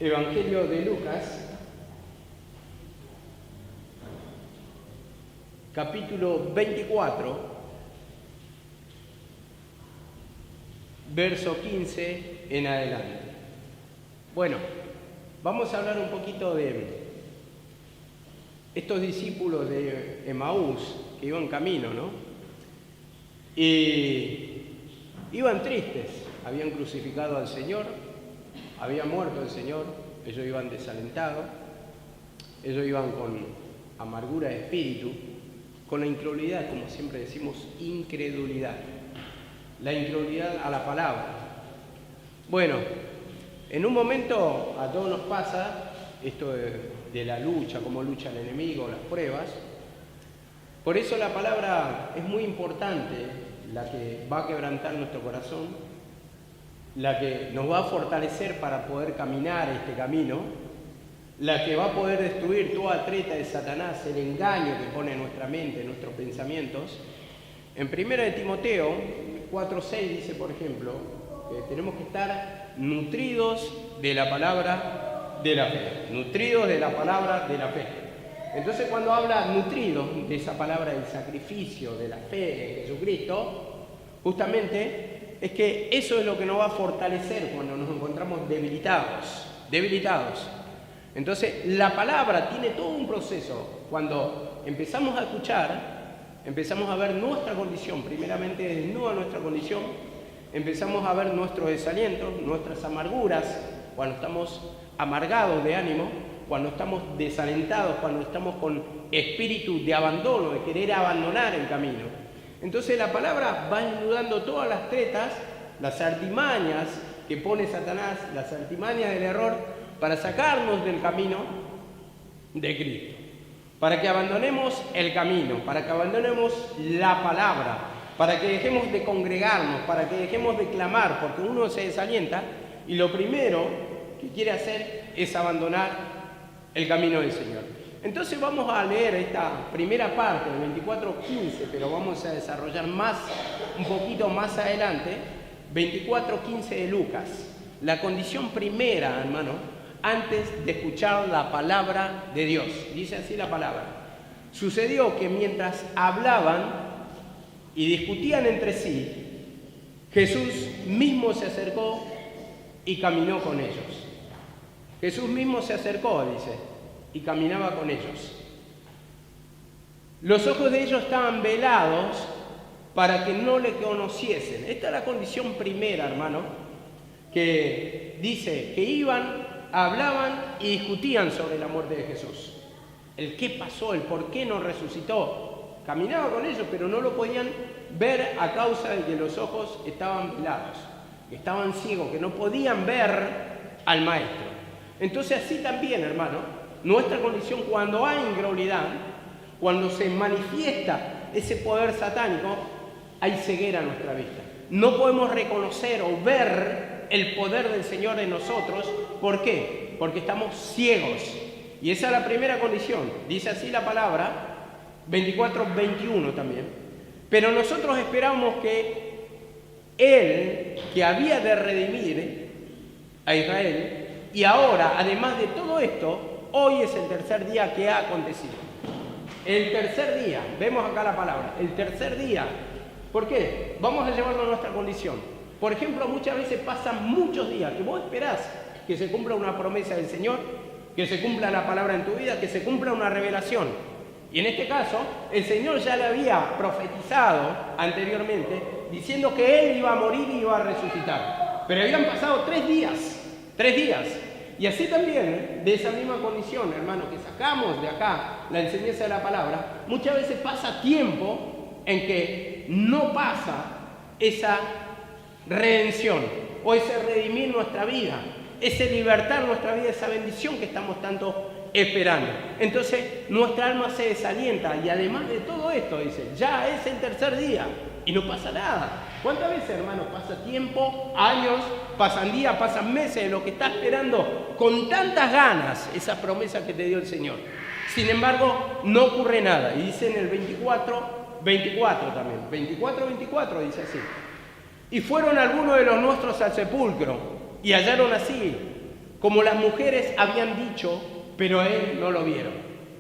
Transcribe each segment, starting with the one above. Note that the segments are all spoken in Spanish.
Evangelio de Lucas, capítulo 24, verso 15 en adelante. Bueno, vamos a hablar un poquito de estos discípulos de Emaús que iban camino, ¿no? Y iban tristes, habían crucificado al Señor, había muerto el Señor, ellos iban desalentados, ellos iban con amargura de espíritu, con la incredulidad, como siempre decimos, incredulidad, la incredulidad a la palabra. Bueno, en un momento a todos nos pasa esto de la lucha, cómo lucha el enemigo, las pruebas. Por eso la palabra es muy importante, la que va a quebrantar nuestro corazón, la que nos va a fortalecer para poder caminar este camino, la que va a poder destruir toda treta de Satanás, el engaño que pone en nuestra mente, en nuestros pensamientos. En 1 de Timoteo 4:6 dice, por ejemplo, que tenemos que estar nutridos de la palabra de la fe, nutridos de la palabra de la fe. Entonces, cuando habla nutridos de esa palabra del sacrificio, de la fe en Jesucristo, justamente es que eso es lo que nos va a fortalecer cuando nos encontramos debilitados. Entonces, la palabra tiene todo un proceso. Cuando empezamos a escuchar, empezamos a ver nuestra condición, primeramente desnuda nuestra condición, empezamos a ver nuestros desalientos, nuestras amarguras, cuando estamos amargados de ánimo, cuando estamos desalentados, cuando estamos con espíritu de abandono, de querer abandonar el camino. Entonces la palabra va inundando todas las tretas, las artimañas que pone Satanás, las artimañas del error, para sacarnos del camino de Cristo, para que abandonemos el camino, para que abandonemos la palabra, para que dejemos de congregarnos, para que dejemos de clamar, porque uno se desalienta y lo primero que quiere hacer es abandonar el camino del Señor. Entonces vamos a leer esta primera parte del 24:15, pero vamos a desarrollar un poquito más adelante, 24:15 de Lucas. La condición primera, hermano, antes de escuchar la palabra de Dios. Dice así la palabra. Sucedió que mientras hablaban y discutían entre sí, Jesús mismo se acercó y caminó con ellos. Jesús mismo se acercó, dice, y caminaba con ellos. Los ojos de ellos estaban velados para que no le conociesen. Esta es la condición primera, hermano, que dice que iban, hablaban y discutían sobre la muerte de Jesús. El qué pasó, el por qué no resucitó. Caminaba con ellos, pero no lo podían ver a causa de que los ojos estaban velados, que estaban ciegos, que no podían ver al Maestro. Entonces así también, hermano, nuestra condición cuando hay incredulidad, cuando se manifiesta ese poder satánico, hay ceguera en nuestra vista. No podemos reconocer o ver el poder del Señor en nosotros. ¿Por qué? Porque estamos ciegos. Y esa es la primera condición. Dice así la palabra, 24:21 también. Pero nosotros esperamos que Él, que había de redimir a Israel, y ahora, además de todo esto, hoy es el tercer día que ha acontecido. El tercer día, vemos acá la palabra, el tercer día. ¿Por qué? Vamos a llevarlo a nuestra condición. Por ejemplo, muchas veces pasan muchos días que vos esperás que se cumpla una promesa del Señor, que se cumpla la palabra en tu vida, que se cumpla una revelación. Y en este caso, el Señor ya le había profetizado anteriormente, diciendo que Él iba a morir y iba a resucitar. Pero habían pasado 3 días. Y así también, de esa misma condición, hermano, que sacamos de acá la enseñanza de la palabra, muchas veces pasa tiempo en que no pasa esa redención o ese redimir nuestra vida, ese libertar nuestra vida, esa bendición que estamos tanto esperando. Entonces nuestra alma se desalienta y además de todo esto, dice, ya es el tercer día y no pasa nada. ¿Cuántas veces, hermano, pasa tiempo, años, pasan días, pasan meses de lo que está esperando con tantas ganas esa promesa que te dio el Señor? Sin embargo, no ocurre nada. Y dice en el 24 también, 24 dice así. Y fueron algunos de los nuestros al sepulcro y hallaron así como las mujeres habían dicho, pero a él no lo vieron.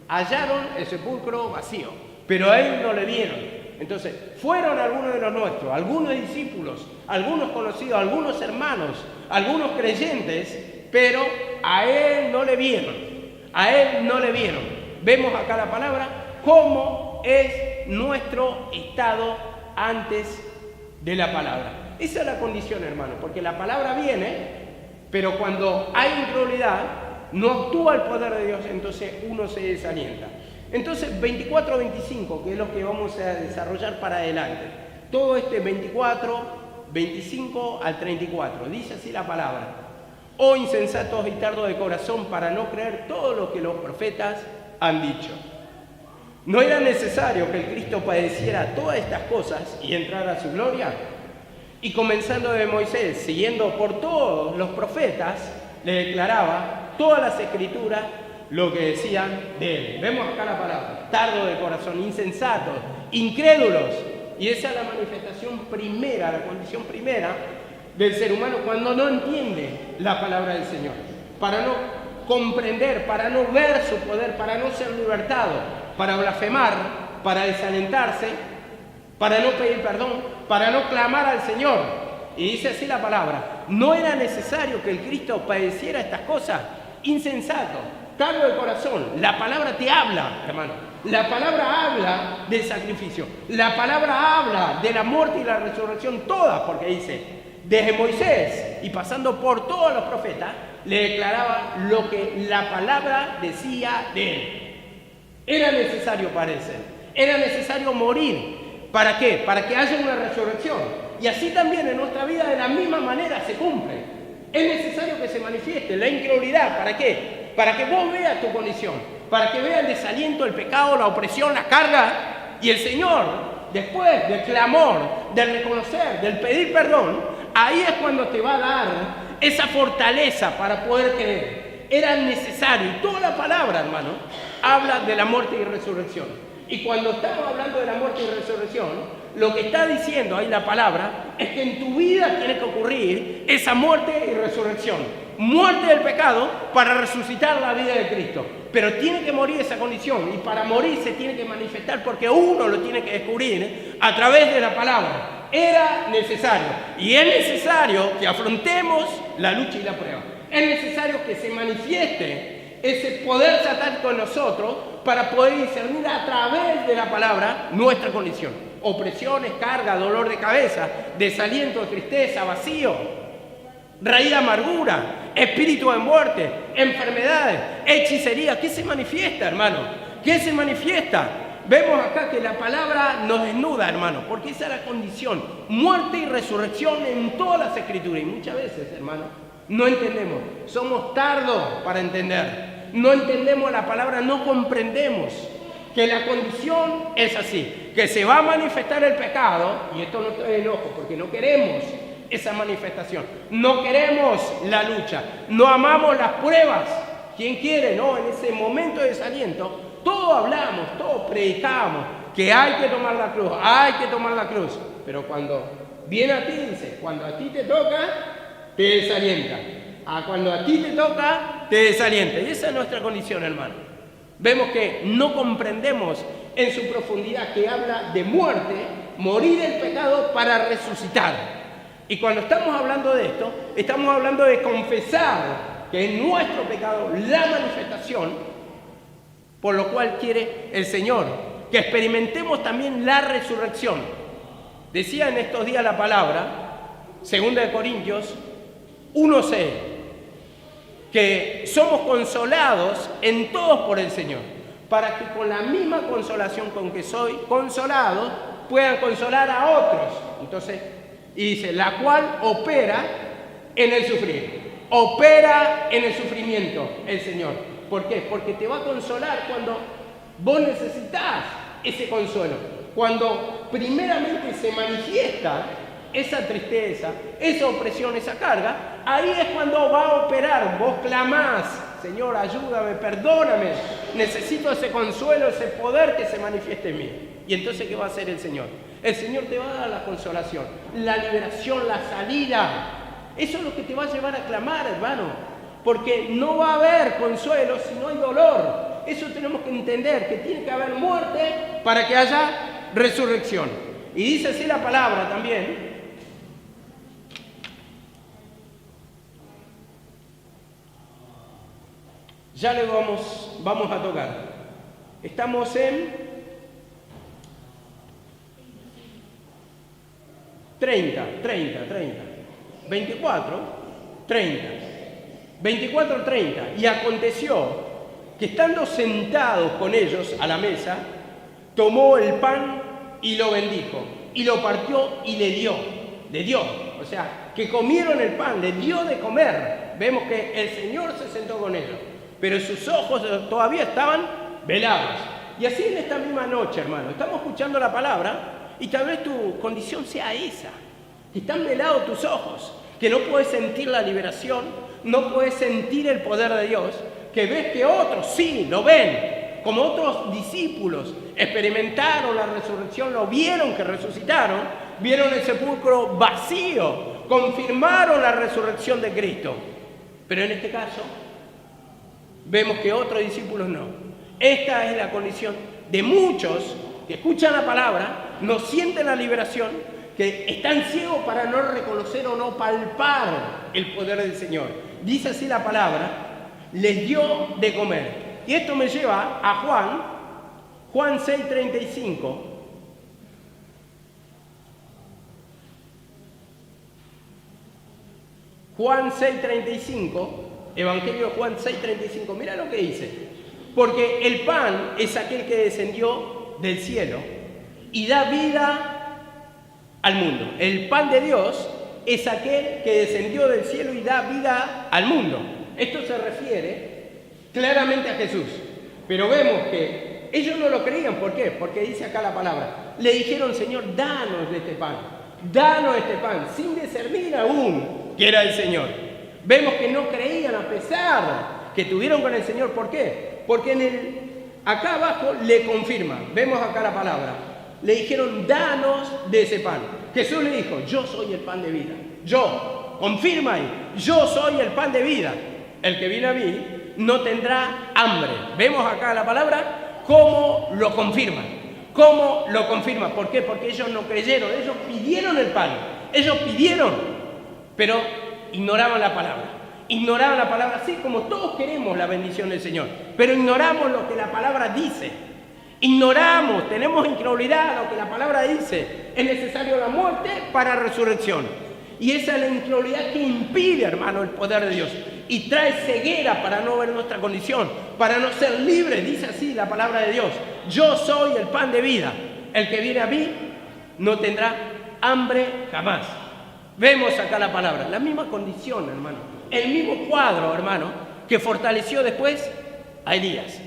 Hallaron el sepulcro vacío, pero a él no le vieron. Entonces, fueron algunos de los nuestros, algunos discípulos, algunos conocidos, algunos hermanos, algunos creyentes, pero a él no le vieron. A él no le vieron. Vemos acá la palabra, cómo es nuestro estado antes de la palabra. Esa es la condición, hermano, porque la palabra viene, pero cuando hay incredulidad, no actúa el poder de Dios, entonces uno se desalienta. Entonces, 24-25, que es lo que vamos a desarrollar para adelante. Todo este 24, 25 al 34, dice así la palabra. Oh insensatos y tardos de corazón para no creer todo lo que los profetas han dicho. ¿No era necesario que el Cristo padeciera todas estas cosas y entrara a su gloria? Y comenzando de Moisés, siguiendo por todos los profetas, le declaraba todas las escrituras lo que decían de él. Vemos acá la palabra, tardo de corazón, insensatos, incrédulos. Y esa es la manifestación primera, la condición primera del ser humano cuando no entiende la palabra del Señor. Para no comprender, para no ver su poder, para no ser libertado, para blasfemar, para desalentarse, para no pedir perdón, para no clamar al Señor. Y dice así la palabra, ¿no era necesario que el Cristo padeciera estas cosas? Insensato, tardo de corazón. La palabra te habla, hermano. La palabra habla del sacrificio. La palabra habla de la muerte y la resurrección, todas, porque dice, desde Moisés y pasando por todos los profetas, le declaraba lo que la palabra decía de él. Era necesario padecer, era necesario morir. ¿Para qué? Para que haya una resurrección. Y así también en nuestra vida de la misma manera se cumple. Es necesario que se manifieste la incredulidad. ¿Para qué? Para que vos veas tu condición, para que veas el desaliento, el pecado, la opresión, la carga. Y el Señor, después del clamor, del reconocer, del pedir perdón, ahí es cuando te va a dar esa fortaleza para poder creer. Era necesario. Y toda la palabra, hermano, habla de la muerte y resurrección. Y cuando estamos hablando de la muerte y resurrección, lo que está diciendo ahí la palabra es que en tu vida tiene que ocurrir esa muerte y resurrección. Muerte del pecado para resucitar la vida de Cristo. Pero tiene que morir esa condición y para morir se tiene que manifestar porque uno lo tiene que descubrir a través de la palabra. Era necesario y es necesario que afrontemos la lucha y la prueba. Es necesario que se manifieste ese poder satánico en nosotros para poder discernir a través de la palabra nuestra condición. Opresiones, carga, dolor de cabeza, desaliento, tristeza, vacío, raíz de amargura, espíritu de muerte, enfermedades, hechicería. ¿Qué se manifiesta, hermano? ¿Qué se manifiesta? Vemos acá que la palabra nos desnuda, hermano, porque esa es la condición. Muerte y resurrección en todas las escrituras. Y muchas veces, hermano, no entendemos. Somos tardos para entender. No entendemos la palabra, no comprendemos que la condición es así, que se va a manifestar el pecado, y esto no estoy de enojo, porque no queremos esa manifestación, no queremos la lucha, no amamos las pruebas. ¿Quién quiere, no? En ese momento de desaliento, todos hablamos, todos predicamos que hay que tomar la cruz, hay que tomar la cruz, pero cuando viene a ti, dice, cuando a ti te toca, te desalienta. Cuando a ti te toca, te desalienta. Y esa es nuestra condición, hermano. Vemos que no comprendemos en su profundidad que habla de muerte, morir el pecado para resucitar. Y cuando estamos hablando de esto, estamos hablando de confesar que es nuestro pecado la manifestación, por lo cual quiere el Señor que experimentemos también la resurrección. Decía en estos días la palabra, 2 Corintios 1:6, que somos consolados en todos por el Señor, para que con la misma consolación con que soy consolado, puedan consolar a otros. Entonces, y dice, la cual opera en el sufrir, opera en el sufrimiento el Señor. ¿Por qué? Porque te va a consolar cuando vos necesitas ese consuelo, cuando primeramente se manifiesta esa tristeza, esa opresión, esa carga. Ahí es cuando va a operar. Vos clamás, Señor, ayúdame, perdóname, necesito ese consuelo, ese poder que se manifieste en mí. Y entonces, ¿qué va a hacer el Señor? El Señor te va a dar la consolación, la liberación, la salida. Eso es lo que te va a llevar a clamar, hermano. porque no va a haber consuelo si no hay dolor. Eso tenemos que entender, que tiene que haber muerte para que haya resurrección. Y dice así la palabra también. Ya le vamos a tocar. Estamos en 30, 24, 30. 24, 30. Y aconteció que estando sentados con ellos a la mesa, tomó el pan y lo bendijo, y lo partió y le dio. O sea, que comieron el pan, le dio de comer. Vemos que el Señor se sentó con ellos, pero sus ojos todavía estaban velados. Y así en esta misma noche, hermano, estamos escuchando la palabra y tal vez tu condición sea esa. Que están velados tus ojos, que no puedes sentir la liberación, no puedes sentir el poder de Dios, que ves que otros sí lo ven, como otros discípulos experimentaron la resurrección, lo vieron que resucitaron, vieron el sepulcro vacío, confirmaron la resurrección de Cristo. Pero en este caso, vemos que otros discípulos no. Esta es la condición de muchos que escuchan la palabra, no sienten la liberación, que están ciegos para no reconocer o no palpar el poder del Señor. Dice así la palabra, les dio de comer. Y esto me lleva a Juan 6:35. Juan 6:35, Evangelio de Juan 6:35, mira lo que dice. Porque el pan es aquel que descendió del cielo y da vida al mundo. El pan de Dios es aquel que descendió del cielo y da vida al mundo. Esto se refiere claramente a Jesús. Pero vemos que ellos no lo creían. ¿Por qué? Porque dice acá la palabra. Le dijeron, Señor, danos de este pan, sin discernir aún que era el Señor. Vemos que no creían a pesar que tuvieron con el Señor. ¿Por qué? Porque acá abajo le confirma. Vemos acá la palabra. Le dijeron, danos de ese pan. Jesús le dijo, yo soy el pan de vida. Yo, confirma ahí, yo soy el pan de vida. El que viene a mí no tendrá hambre. Vemos acá la palabra, cómo lo confirma. ¿Cómo lo confirma? ¿Por qué? Porque ellos no creyeron, ellos pidieron el pan. Ellos pidieron, pero ignoraban la palabra. Ignoraban la palabra, así como todos queremos la bendición del Señor, pero ignoramos lo que la palabra dice. Ignoramos, tenemos incredulidad a lo que la palabra dice. Es necesario la muerte para resurrección. Y esa es la incredulidad que impide, hermano, el poder de Dios. Y trae ceguera para no ver nuestra condición, para no ser libres. Dice así la palabra de Dios. Yo soy el pan de vida. El que viene a mí no tendrá hambre jamás. Vemos acá la palabra. La misma condición, hermano. El mismo cuadro, hermano, que fortaleció después a Elías.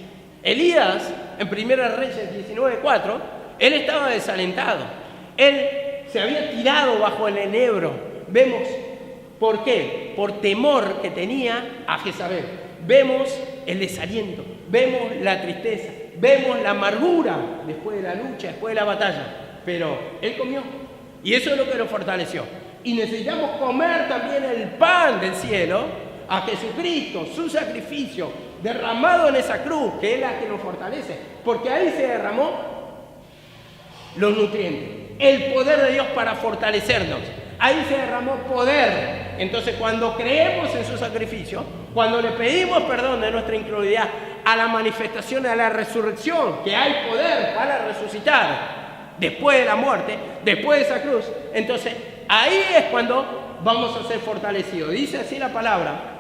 Elías, en 1 Reyes 19:4, él estaba desalentado. Él se había tirado bajo el enebro. Vemos, ¿por qué? Por temor que tenía a Jezabel. Vemos el desaliento, vemos la tristeza, vemos la amargura después de la lucha, después de la batalla. Pero él comió y eso es lo que lo fortaleció. Y necesitamos comer también el pan del cielo, a Jesucristo, su sacrificio derramado en esa cruz, que es la que nos fortalece, porque ahí se derramó los nutrientes, el poder de Dios para fortalecernos. Ahí se derramó poder. Entonces, cuando creemos en su sacrificio, cuando le pedimos perdón de nuestra incredulidad a la manifestación, a la resurrección, que hay poder para resucitar después de la muerte, después de esa cruz, entonces ahí es cuando vamos a ser fortalecidos. Dice así la palabra.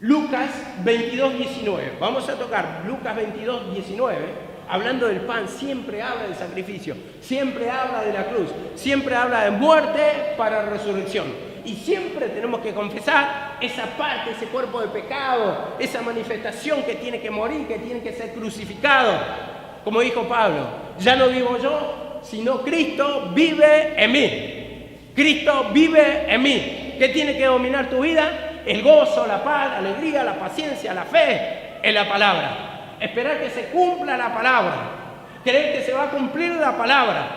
Lucas 22:19. Vamos a tocar Lucas 22:19. Hablando del pan, siempre habla del sacrificio, siempre habla de la cruz, siempre habla de muerte para resurrección. Y siempre tenemos que confesar esa parte, ese cuerpo de pecado, esa manifestación que tiene que morir, que tiene que ser crucificado. Como dijo Pablo, ya no vivo yo, sino Cristo vive en mí. Cristo vive en mí. ¿Qué tiene que dominar tu vida? El gozo, la paz, la alegría, la paciencia, la fe en la palabra. Esperar que se cumpla la palabra. Creer que se va a cumplir la palabra.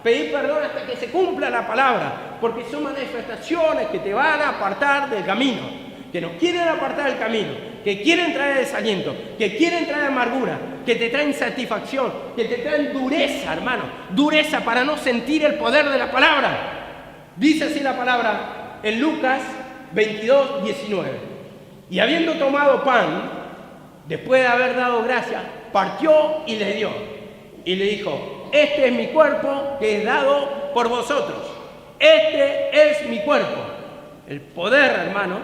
Pedir perdón hasta que se cumpla la palabra. porque son manifestaciones que te van a apartar del camino, que nos quieren apartar del camino, que quieren traer desaliento, que quieren traer amargura, que te traen satisfacción, que te traen dureza, hermano, dureza para no sentir el poder de la palabra. Dice así la palabra en Lucas 22, 19. Y habiendo tomado pan, después de haber dado gracias, partió y le dio. Y le dijo: este es mi cuerpo que es dado por vosotros. Este es mi cuerpo. El poder, hermano,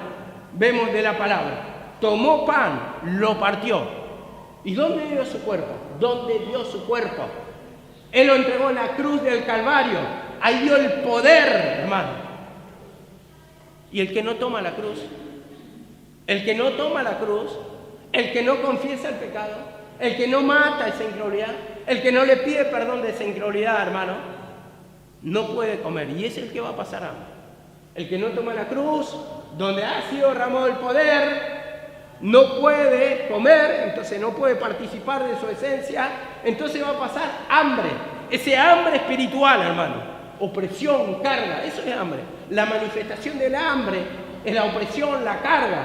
vemos de la palabra. Tomó pan, lo partió. ¿Y dónde dio su cuerpo? ¿Dónde dio su cuerpo? Él lo entregó en la cruz del Calvario. Ahí dio el poder, hermano. Y el que no toma la cruz, el que no toma la cruz, el que no confiesa el pecado, el que no mata esa incredulidad, el que no le pide perdón de esa incredulidad, hermano, no puede comer. Y es el que va a pasar hambre. El que no toma la cruz, donde ha sido derramado el poder, no puede comer, entonces no puede participar de su esencia, entonces va a pasar hambre. Ese hambre espiritual, hermano. Opresión, carga, eso es hambre. La manifestación del hambre es la opresión, la carga,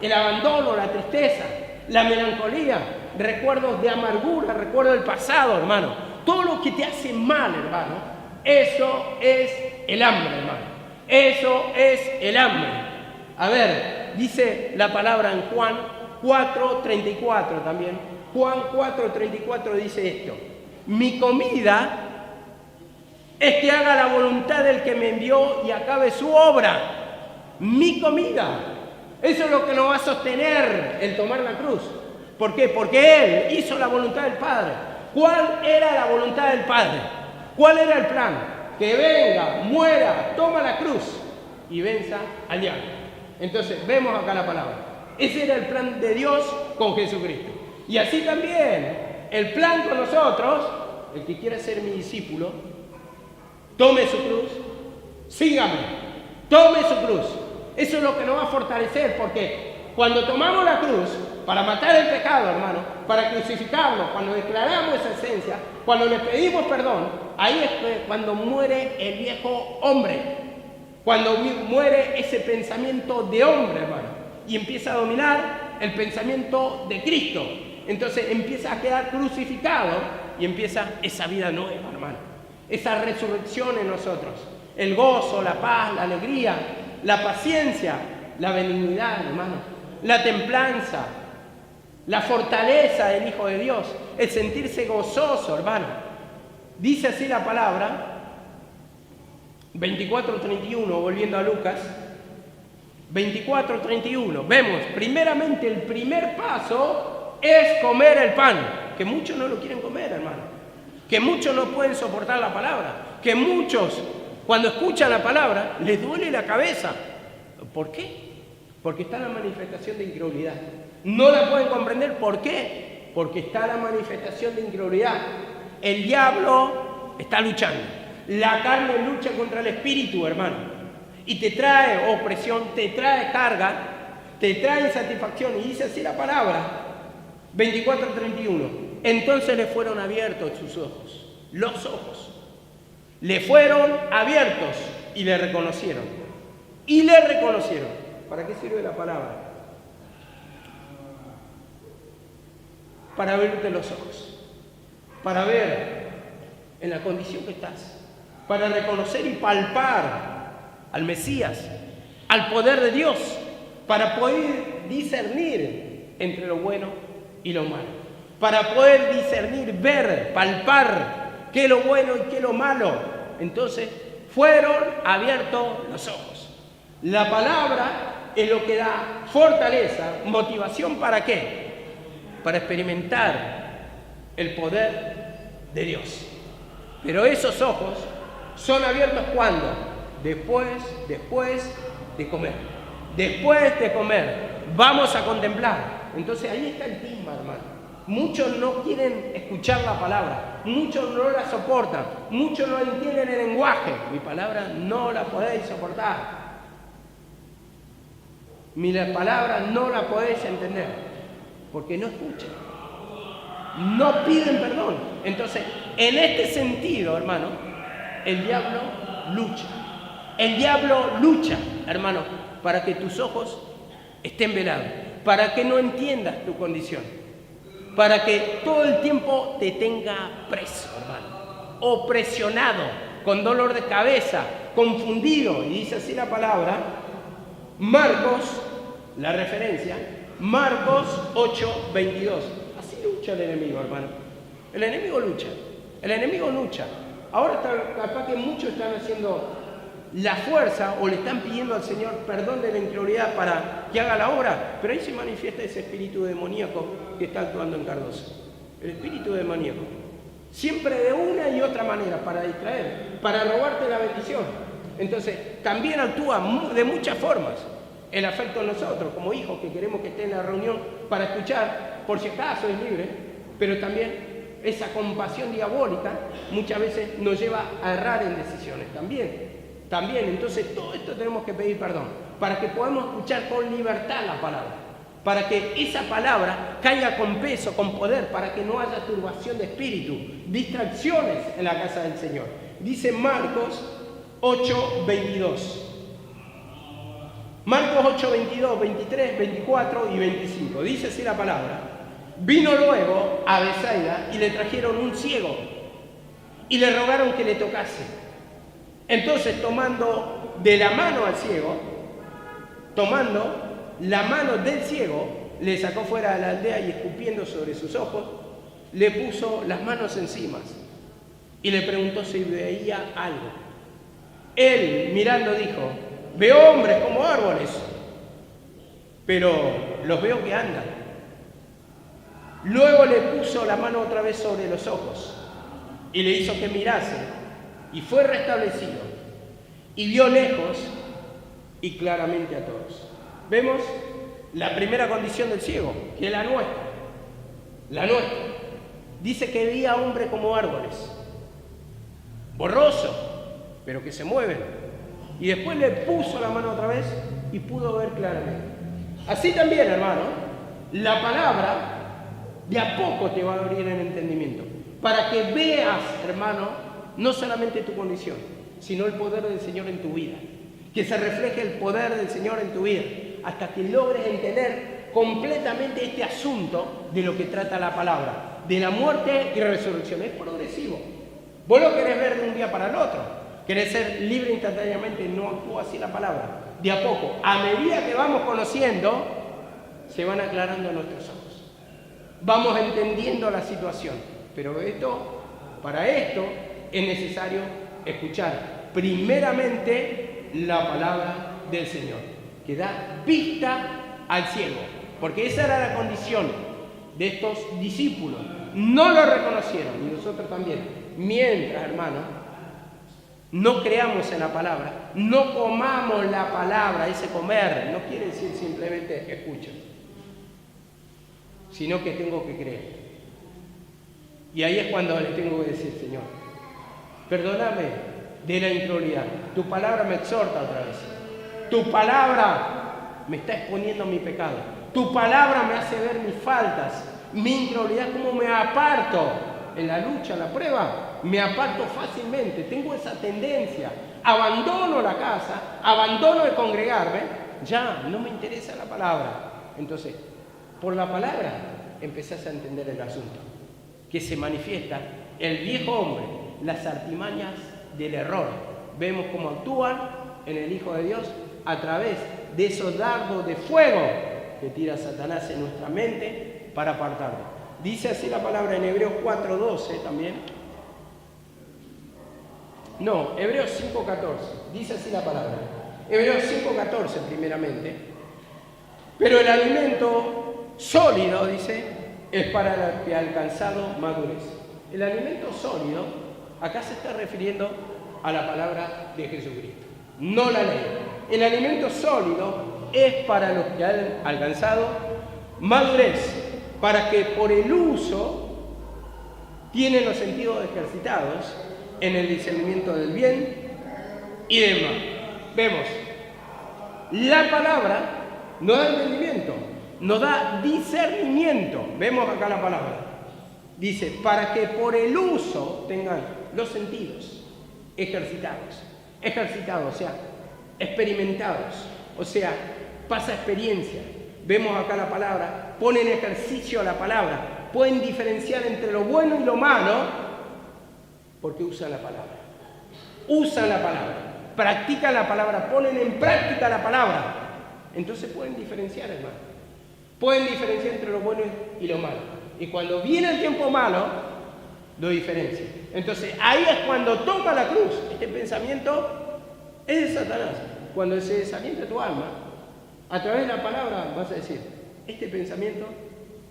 el abandono, la tristeza, la melancolía, recuerdos de amargura, recuerdos del pasado, hermano. Todo lo que te hace mal, hermano, eso es el hambre, hermano. Eso es el hambre. A ver, dice la palabra en Juan 4:34 también. Juan 4:34 dice esto: mi comida es que haga la voluntad del que me envió y acabe su obra. Mi comida. Eso es lo que nos va a sostener el tomar la cruz. ¿Por qué? Porque Él hizo la voluntad del Padre. ¿Cuál era la voluntad del Padre? ¿Cuál era el plan? Que venga, muera, toma la cruz y venza al diablo. Entonces, vemos acá la palabra. Ese era el plan de Dios con Jesucristo. Y así también, el plan con nosotros, el que quiera ser mi discípulo, tome su cruz, sígame, tome su cruz. Eso es lo que nos va a fortalecer, porque cuando tomamos la cruz para matar el pecado, hermano, para crucificarlo, cuando declaramos esa esencia, cuando le pedimos perdón, ahí es cuando muere el viejo hombre, cuando muere ese pensamiento de hombre, hermano, y empieza a dominar el pensamiento de Cristo. Entonces empieza a quedar crucificado y empieza esa vida nueva, hermano. Esa resurrección en nosotros, el gozo, la paz, la alegría, la paciencia, la benignidad, hermano, la templanza, la fortaleza del Hijo de Dios, el sentirse gozoso, hermano. Dice así la palabra, 24:31, volviendo a Lucas, 24:31, vemos, primeramente el primer paso es comer el pan, que muchos no lo quieren comer, hermano. Que muchos no pueden soportar la palabra, que muchos cuando escuchan la palabra les duele la cabeza. ¿Por qué? Porque está la manifestación de incredulidad. No la pueden comprender. ¿Por qué? Porque está la manifestación de incredulidad. El diablo está luchando. La carne lucha contra el espíritu, hermano. Y te trae opresión, te trae carga, te trae insatisfacción. Y dice así la palabra, 24:31. Entonces le fueron abiertos sus ojos, los ojos. Le fueron abiertos y le reconocieron. Y le reconocieron. ¿Para qué sirve la palabra? Para abrirte los ojos. Para ver en la condición que estás. Para reconocer y palpar al Mesías, al poder de Dios. Para poder discernir entre lo bueno y lo malo. Para poder discernir, ver, palpar qué es lo bueno y qué es lo malo. Entonces, fueron abiertos los ojos. La palabra es lo que da fortaleza, motivación, ¿para qué? Para experimentar el poder de Dios. Pero esos ojos son abiertos ¿cuándo? Después de comer. Después de comer, vamos a contemplar. Entonces ahí está el tema, hermano. Muchos no quieren escuchar la palabra, muchos no la soportan, muchos no entienden el lenguaje. Mi palabra no la podéis soportar. Mi palabra no la podéis entender, porque no escuchan, no piden perdón. Entonces, en este sentido, hermano, el diablo lucha. El diablo lucha, hermano, para que tus ojos estén velados, para que no entiendas tu condición, para que todo el tiempo te tenga preso, hermano, o presionado, con dolor de cabeza, confundido. Y dice así la palabra, Marcos, la referencia, Marcos 8:22. Así lucha el enemigo, hermano. El enemigo lucha. El enemigo lucha. Ahora capaz que muchos están haciendo la fuerza o le están pidiendo al Señor perdón de la incredulidad para que haga la obra, pero ahí se manifiesta ese espíritu demoníaco que está actuando en Cardoso. El espíritu demoníaco. Siempre de una y otra manera, para distraer, para robarte la bendición. Entonces, también actúa de muchas formas. El afecto en nosotros, como hijos que queremos que esté en la reunión para escuchar, por si acaso es libre, pero también esa compasión diabólica muchas veces nos lleva a errar en decisiones también. Entonces todo esto tenemos que pedir perdón, para que podamos escuchar con libertad la palabra, para que esa palabra caiga con peso, con poder, para que no haya turbación de espíritu, distracciones en la casa del Señor. Dice Marcos 8:22. Marcos 8:22, 23, 24 y 25. Dice así la palabra. Vino luego a Betsaida y le trajeron un ciego y le rogaron que le tocase. Entonces, tomando de la mano al ciego, tomando la mano del ciego, le sacó fuera de la aldea y escupiendo sobre sus ojos, le puso las manos encima y le preguntó si veía algo. Él, mirando, dijo: veo hombres como árboles, pero los veo que andan. Luego le puso la mano otra vez sobre los ojos y le hizo que mirase, y fue restablecido, y vio lejos y claramente a todos. Vemos la primera condición del ciego, que es la nuestra. La nuestra. Dice que veía hombres como árboles, borrosos, pero que se mueven. Y después le puso la mano otra vez y pudo ver claramente. Así también, hermano, la palabra de a poco te va a abrir el entendimiento, para que veas, hermano, no solamente tu condición, sino el poder del Señor en tu vida. Que se refleje el poder del Señor en tu vida, hasta que logres entender completamente este asunto de lo que trata la palabra, de la muerte y resurrección. Es progresivo. Vos lo querés ver de un día para el otro. Querés ser libre instantáneamente, no actúa así la palabra. De a poco, a medida que vamos conociendo, se van aclarando nuestros ojos. Vamos entendiendo la situación, pero para esto es necesario escuchar primeramente la palabra del Señor, que da vista al ciego, porque esa era la condición de estos discípulos. No lo reconocieron, y nosotros también. Mientras, hermano, no creamos en la palabra, no comamos la palabra. Ese comer no quiere decir simplemente escucha, sino que tengo que creer. Y ahí es cuando les tengo que decir: Señor, perdóname de la incredulidad. Tu palabra me exhorta otra vez. Tu palabra me está exponiendo a mi pecado. Tu palabra me hace ver mis faltas, mi incredulidad, cómo me aparto en la lucha, en la prueba. Me aparto fácilmente. Tengo esa tendencia. Abandono la casa, abandono el congregarme. Ya, no me interesa la palabra. Entonces, por la palabra empezás a entender el asunto, que se manifiesta el viejo hombre, las artimañas del error. Vemos cómo actúan en el Hijo de Dios a través de esos dardos de fuego que tira Satanás en nuestra mente para apartarlo. Dice así la palabra en Hebreos 4:12 también. No, Hebreos 5:14. Dice así la palabra. Hebreos 5:14 primeramente. Pero el alimento sólido, dice, es para el que ha alcanzado madurez. El alimento sólido, acá se está refiriendo a la palabra de Jesucristo, no la ley. El alimento sólido es para los que han alcanzado madurez, para que por el uso tienen los sentidos ejercitados en el discernimiento del bien y del mal. Vemos, la palabra no da entendimiento, nos da discernimiento. Vemos acá la palabra. Dice, para que por el uso tengan los sentidos ejercitados ejercitados, o sea, experimentados, o sea, pasa experiencia. Vemos acá la palabra, ponen ejercicio a la palabra, pueden diferenciar entre lo bueno y lo malo porque usan la palabra. Usan la palabra, practican la palabra, ponen en práctica la palabra. Entonces pueden diferenciar, hermano. Pueden diferenciar entre lo bueno y lo malo. Y cuando viene el tiempo malo, lo diferencia. Entonces ahí es cuando toma la cruz. Este pensamiento es de Satanás. Cuando se desalienta tu alma, a través de la palabra vas a decir, este pensamiento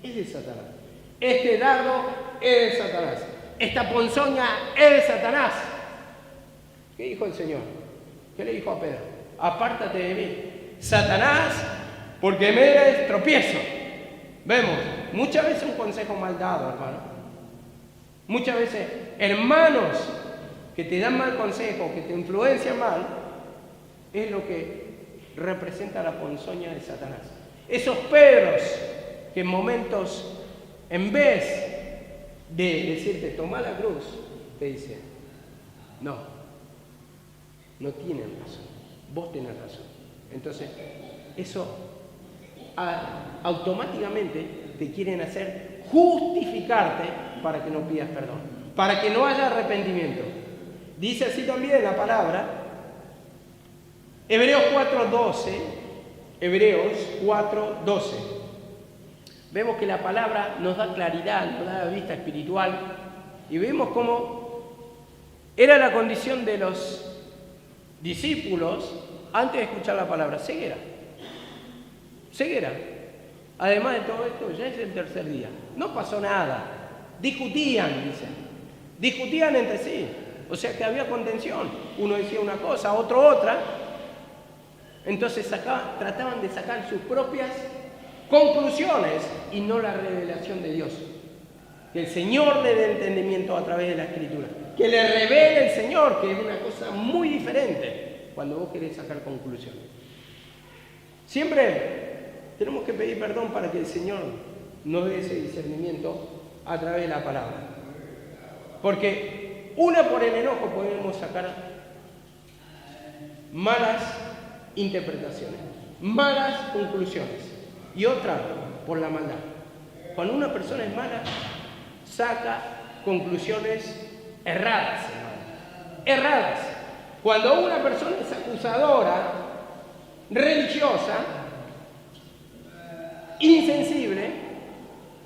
es de Satanás. Este dardo es de Satanás. Esta ponzoña es de Satanás. ¿Qué dijo el Señor? ¿Qué le dijo a Pedro? Apártate de mí, Satanás, porque me eres tropiezo. Vemos, muchas veces un consejo mal dado, hermano. Muchas veces hermanos que te dan mal consejo, que te influencian mal, es lo que representa la ponzoña de Satanás. Esos Pedros que en momentos, en vez de decirte toma la cruz, te dicen, no tienen razón, vos tenés razón. Entonces, eso automáticamente te quieren hacer justificarte para que no pidas perdón, para que no haya arrepentimiento. Dice así también la palabra, Hebreos 4:12. Vemos que la palabra nos da claridad, nos da vista espiritual, y vemos cómo era la condición de los discípulos antes de escuchar la palabra, ceguera. Además de todo esto, ya es el tercer día, no pasó nada, discutían entre sí, o sea que había contención, uno decía una cosa, otro otra. Entonces trataban de sacar sus propias conclusiones y no la revelación de Dios. Que el Señor le dé entendimiento a través de la Escritura. Que le revele el Señor, que es una cosa muy diferente cuando vos querés sacar conclusiones. Siempre tenemos que pedir perdón para que el Señor nos dé ese discernimiento a través de la palabra. Porque por el enojo podemos sacar malas interpretaciones, malas conclusiones, y otra por la maldad. Cuando una persona es mala, saca conclusiones erradas, erradas. Cuando una persona es acusadora, religiosa, insensible,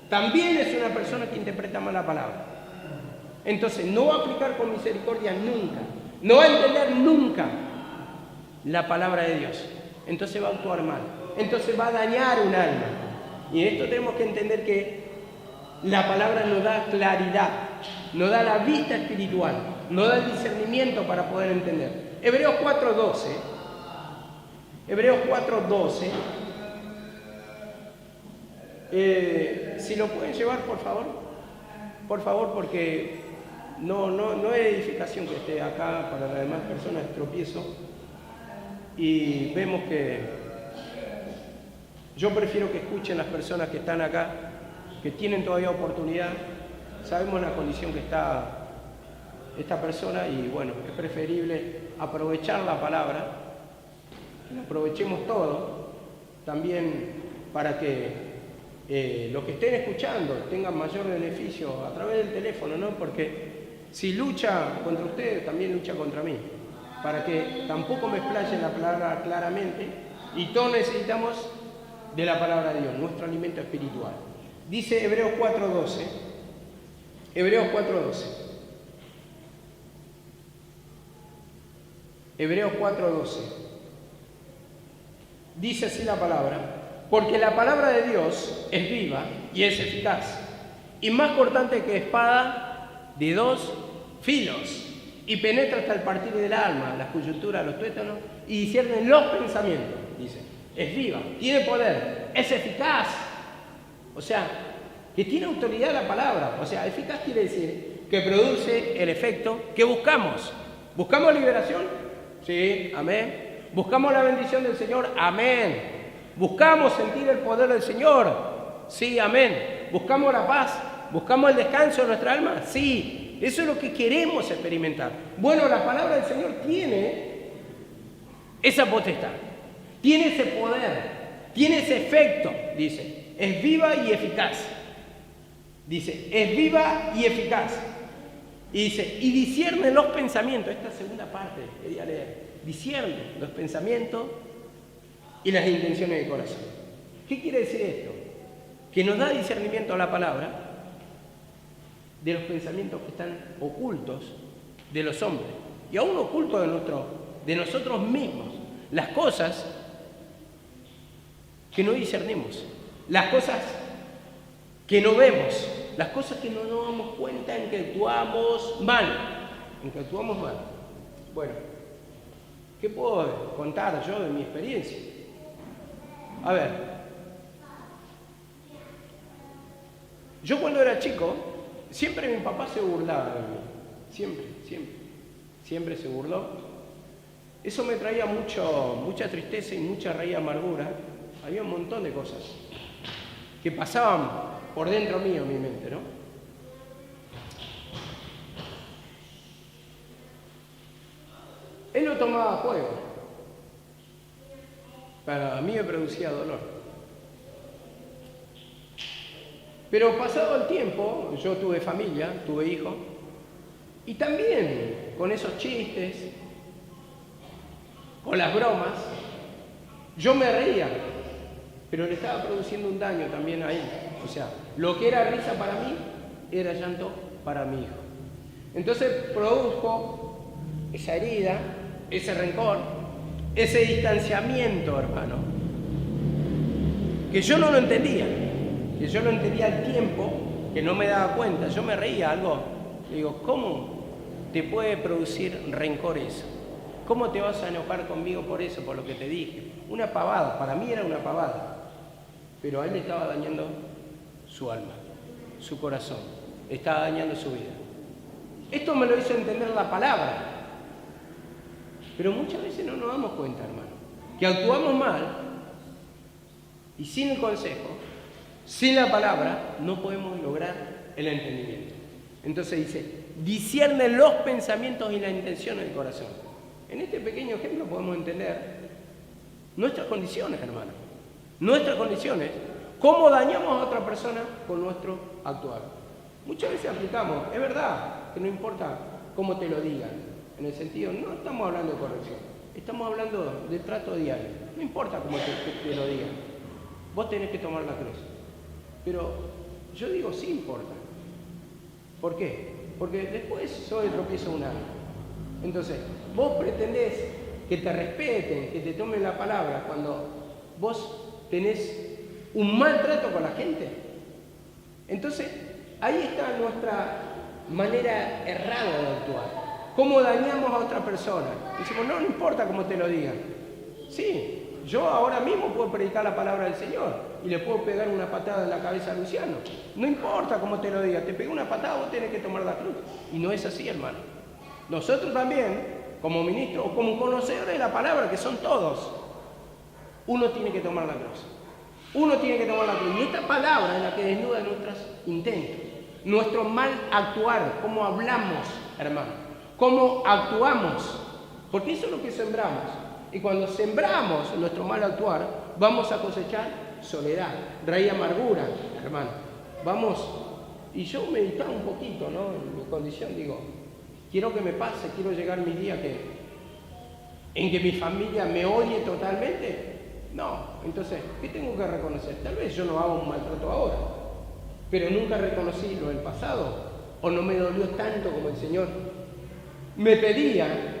también es una persona que interpreta mal la palabra. Entonces no va a aplicar con misericordia nunca, no va a entender nunca la palabra de Dios. Entonces va a actuar mal, entonces va a dañar un alma. Y en esto tenemos que entender que la palabra nos da claridad, nos da la vista espiritual, nos da el discernimiento para poder entender. Hebreos 4:12. Si lo pueden llevar, por favor, porque no es edificación que esté acá para las demás personas, es tropiezo. Y vemos que yo prefiero que escuchen las personas que están acá, que tienen todavía oportunidad. Sabemos la condición que está esta persona y bueno, es preferible aprovechar la palabra, que la aprovechemos todo, también para que los que estén escuchando tengan mayor beneficio a través del teléfono, ¿no? Porque si lucha contra ustedes, también lucha contra mí, para que tampoco me explayen la palabra claramente, y todos necesitamos de la palabra de Dios, nuestro alimento espiritual. Dice Hebreos 4:12. Hebreos 4:12. Dice así la palabra: porque la palabra de Dios es viva y es eficaz, y más cortante que espada de dos filos, y penetra hasta el partir del alma, las coyunturas, los tuétanos, y discierne los pensamientos. Dice, es viva, tiene poder, es eficaz. O sea, que tiene autoridad la palabra. O sea, eficaz quiere decir que produce el efecto que buscamos. ¿Buscamos liberación? Sí, amén. ¿Buscamos la bendición del Señor? Amén. ¿Buscamos sentir el poder del Señor? Sí, amén. ¿Buscamos la paz? ¿Buscamos el descanso de nuestra alma? Sí. Eso es lo que queremos experimentar. Bueno, la palabra del Señor tiene esa potestad, tiene ese poder, tiene ese efecto, dice, es viva y eficaz. Dice, es viva y eficaz. Y dice, y discierne los pensamientos, esta segunda parte quería leer, discierne los pensamientos y las intenciones del corazón. ¿Qué quiere decir esto? Que nos da discernimiento a la palabra de los pensamientos que están ocultos de los hombres y aún ocultos de nosotros mismos, las cosas que no discernimos, las cosas que no vemos, las cosas que no nos damos cuenta en que actuamos mal, Bueno, ¿qué puedo contar yo de mi experiencia? A ver, yo cuando era chico, siempre mi papá se burlaba de mí, siempre se burló. Eso me traía mucha tristeza y mucha raíz de amargura. Había un montón de cosas que pasaban por dentro mío, en mi mente, ¿no? Él lo tomaba a juego, pero a mí me producía dolor. Pero pasado el tiempo, yo tuve familia, tuve hijos, y también con esos chistes, con las bromas, yo me reía, pero le estaba produciendo un daño también a él. O sea, lo que era risa para mí, era llanto para mi hijo. Entonces produjo esa herida, ese rencor, ese distanciamiento, hermano, que yo no lo entendía. Que yo lo entendía al tiempo, que no me daba cuenta. Yo me reía algo. Digo, ¿cómo te puede producir rencor eso? ¿Cómo te vas a enojar conmigo por eso, por lo que te dije? Una pavada, para mí era una pavada. Pero a él le estaba dañando su alma, su corazón. Le estaba dañando su vida. Esto me lo hizo entender la palabra. Pero muchas veces no nos damos cuenta, hermano, que actuamos mal y sin el consejo, sin la palabra, no podemos lograr el entendimiento. Entonces dice, discierne los pensamientos y las intenciones del corazón. En este pequeño ejemplo podemos entender nuestras condiciones, hermano. Nuestras condiciones. Cómo dañamos a otra persona con nuestro actuar. Muchas veces aplicamos, es verdad, que no importa cómo te lo digan. En el sentido, no estamos hablando de corrección. Estamos hablando de trato diario. No importa cómo te lo digan. Vos tenés que tomar la cruz. Pero yo digo, sí importa. ¿Por qué? Porque después yo tropiezo un año. Entonces, vos pretendés que te respeten, que te tomen la palabra cuando vos tenés un mal trato con la gente. Entonces, ahí está nuestra manera errada de actuar. ¿Cómo dañamos a otra persona? Decimos, no importa cómo te lo digan. Sí. Yo ahora mismo puedo predicar la palabra del Señor y le puedo pegar una patada en la cabeza a Luciano. No importa cómo te lo diga, te pego una patada, vos tenés que tomar la cruz. Y no es así, hermano. Nosotros también, como ministros o como conocedores de la palabra, que son todos, uno tiene que tomar la cruz. Uno tiene que tomar la cruz. Y esta palabra es la que desnuda nuestros intentos, nuestro mal actuar, cómo hablamos, hermano, cómo actuamos, porque eso es lo que sembramos. Y cuando sembramos nuestro mal actuar, vamos a cosechar soledad, raíz de amargura, hermano. Vamos, y yo meditaba un poquito, ¿no? En mi condición, digo, quiero que me pase, quiero llegar mi día en que mi familia me odie totalmente. No, entonces, ¿qué tengo que reconocer? Tal vez yo no hago un maltrato ahora, pero nunca reconocí lo del pasado, o no me dolió tanto como el Señor me pedía.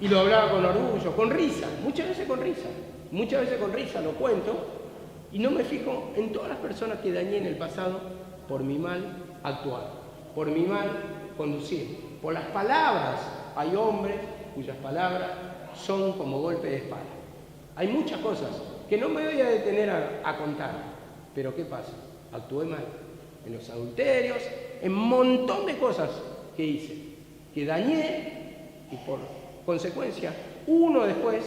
Y lo hablaba con orgullo, con risa, muchas veces con risa lo cuento, y no me fijo en todas las personas que dañé en el pasado por mi mal actuar, por mi mal conducir, por las palabras. Hay hombres cuyas palabras son como golpe de espada. Hay muchas cosas que no me voy a detener a contar, pero ¿qué pasa? Actué mal en los adulterios, en un montón de cosas que hice, que dañé, y por consecuencia, uno después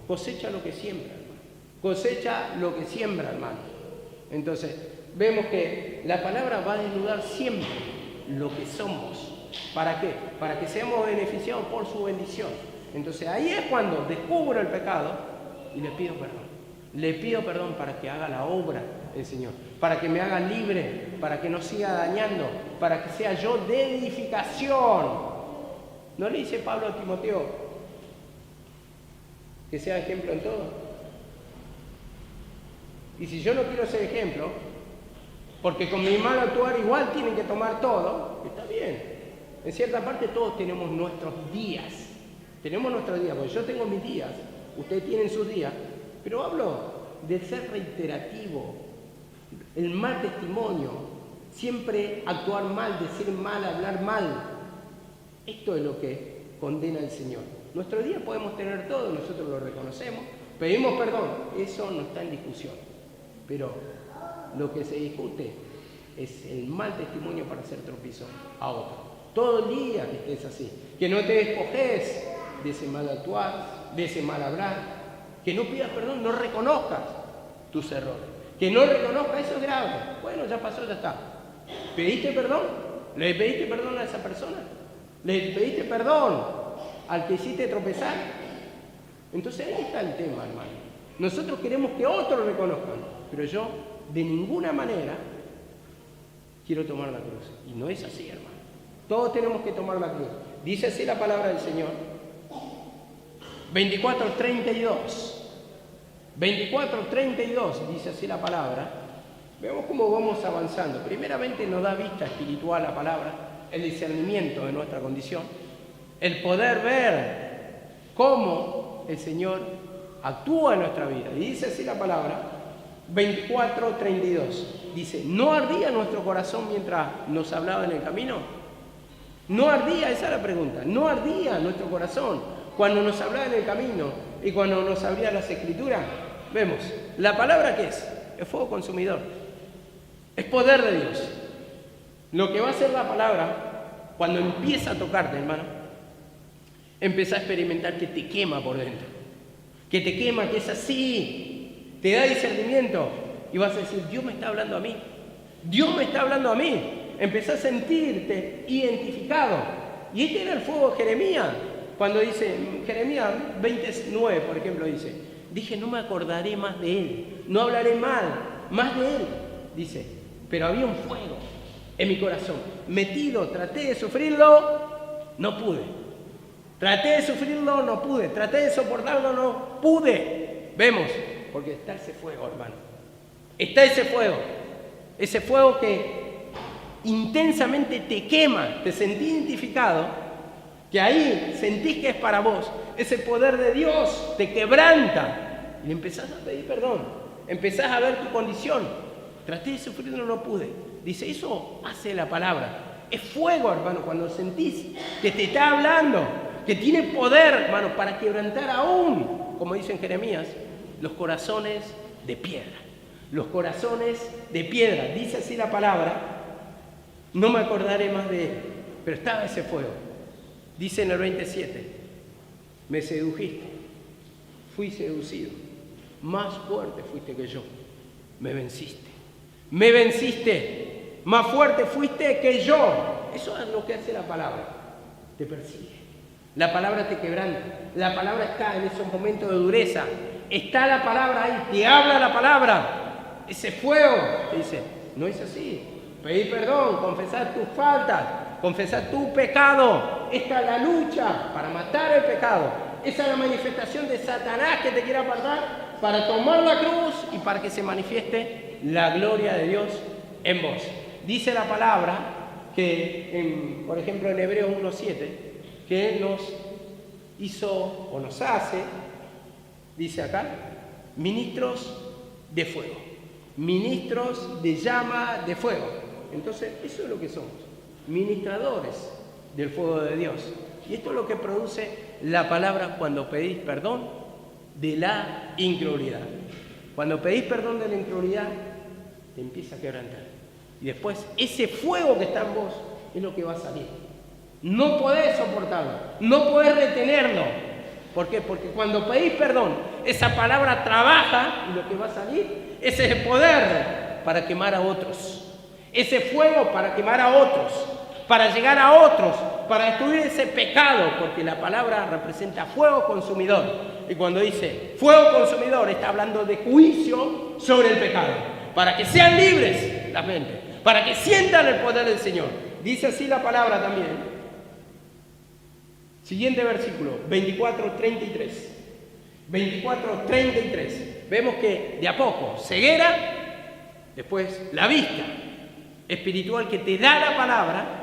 cosecha lo que siembra, hermano. Cosecha lo que siembra, hermano. Entonces, vemos que la palabra va a desnudar siempre lo que somos. ¿Para qué? Para que seamos beneficiados por su bendición. Entonces ahí es cuando descubro el pecado y le pido perdón. Le pido perdón para que haga la obra del Señor, para que me haga libre, para que no siga dañando, para que sea yo de edificación. ¿No le dice Pablo a Timoteo que sea ejemplo en todo? Y si yo no quiero ser ejemplo, porque con mi mal actuar igual tienen que tomar todo, está bien. En cierta parte todos tenemos nuestros días. Tenemos nuestros días, porque yo tengo mis días, ustedes tienen sus días, pero hablo de ser reiterativo, el mal testimonio, siempre actuar mal, decir mal, hablar mal. Esto es lo que condena el Señor. Nuestros días podemos tener todo, nosotros lo reconocemos, pedimos perdón, eso no está en discusión. Pero lo que se discute es el mal testimonio para hacer tropiezo a otro. Todo el día que estés así, que no te despojes de ese mal actuar, de ese mal hablar, que no pidas perdón, no reconozcas tus errores, que no reconozcas, eso es grave. Bueno, ya pasó, ya está. ¿Pediste perdón? ¿Le pediste perdón a esa persona? ¿Le pediste perdón al que hiciste tropezar? Entonces ahí está el tema, hermano. Nosotros queremos que otros reconozcan, pero yo de ninguna manera quiero tomar la cruz. Y no es así, hermano. Todos tenemos que tomar la cruz. Dice así la palabra del Señor. 24:32. 24:32 dice así la palabra. Veamos cómo vamos avanzando. Primeramente nos da vista espiritual la palabra, el discernimiento de nuestra condición, el poder ver cómo el Señor actúa en nuestra vida. Y dice así la palabra, 24:32. Dice, ¿no ardía nuestro corazón mientras nos hablaba en el camino? ¿No ardía? Esa es la pregunta. ¿No ardía nuestro corazón cuando nos hablaba en el camino y cuando nos abría las Escrituras? Vemos, ¿la palabra qué es? Es fuego consumidor. Es poder de Dios. Lo que va a hacer la palabra, cuando empieza a tocarte, hermano, empieza a experimentar que te quema por dentro. Que te quema, que es así. Te da discernimiento. Y vas a decir, Dios me está hablando a mí. Dios me está hablando a mí. Empezás a sentirte identificado. Y este era el fuego de Jeremías. Cuando dice, Jeremías 29, por ejemplo, dice, dije, no me acordaré más de él. No hablaré más de él. Dice, pero había un fuego en mi corazón. Metido, traté de sufrirlo, no pude. Traté de sufrirlo, no pude. Traté de soportarlo, no pude. Vemos, porque está ese fuego, hermano. Está ese fuego que intensamente te quema, te sentís identificado, que ahí sentís que es para vos. Ese poder de Dios te quebranta y le empezás a pedir perdón. Empezás a ver tu condición. Traté de sufrirlo, no pude. Dice, eso hace la palabra. Es fuego, hermano, cuando sentís que te está hablando, que tiene poder, hermano, para quebrantar aún, como dice en Jeremías, los corazones de piedra. Los corazones de piedra. Dice así la palabra, no me acordaré más de él, pero estaba ese fuego. Dice en el 27, me sedujiste, fui seducido, más fuerte fuiste que yo, me venciste, más fuerte fuiste que yo. Eso es lo que hace la palabra, te persigue. La palabra te quebranta, la palabra está en esos momentos de dureza, está la palabra ahí, te habla la palabra. Ese fuego te dice, no es así. Pedir perdón, confesar tus faltas, confesar tu pecado. Esta es la lucha para matar el pecado. Esa es la manifestación de Satanás que te quiere apartar para tomar la cruz y para que se manifieste la gloria de Dios en vos. Dice la palabra que, por ejemplo, en Hebreos 1:7, que Él nos hizo o nos hace, dice acá, ministros de fuego. Ministros de llama de fuego. Entonces, eso es lo que somos, ministradores del fuego de Dios. Y esto es lo que produce la palabra cuando pedís perdón de la incredulidad. Cuando pedís perdón de la incredulidad, te empieza a quebrantar. Y después, ese fuego que está en vos es lo que va a salir. No podés soportarlo, no podés retenerlo. ¿Por qué? Porque cuando pedís perdón, esa palabra trabaja y lo que va a salir es ese poder para quemar a otros. Ese fuego para quemar a otros. para llegar a otros, para destruir ese pecado, porque la palabra representa fuego consumidor. Y cuando dice fuego consumidor, está hablando de juicio sobre el pecado, para que sean libres las mentes, para que sientan el poder del Señor. Dice así la palabra también. Siguiente versículo, 24:33. 24:33. Vemos que de a poco, ceguera, después la vista espiritual que te da la palabra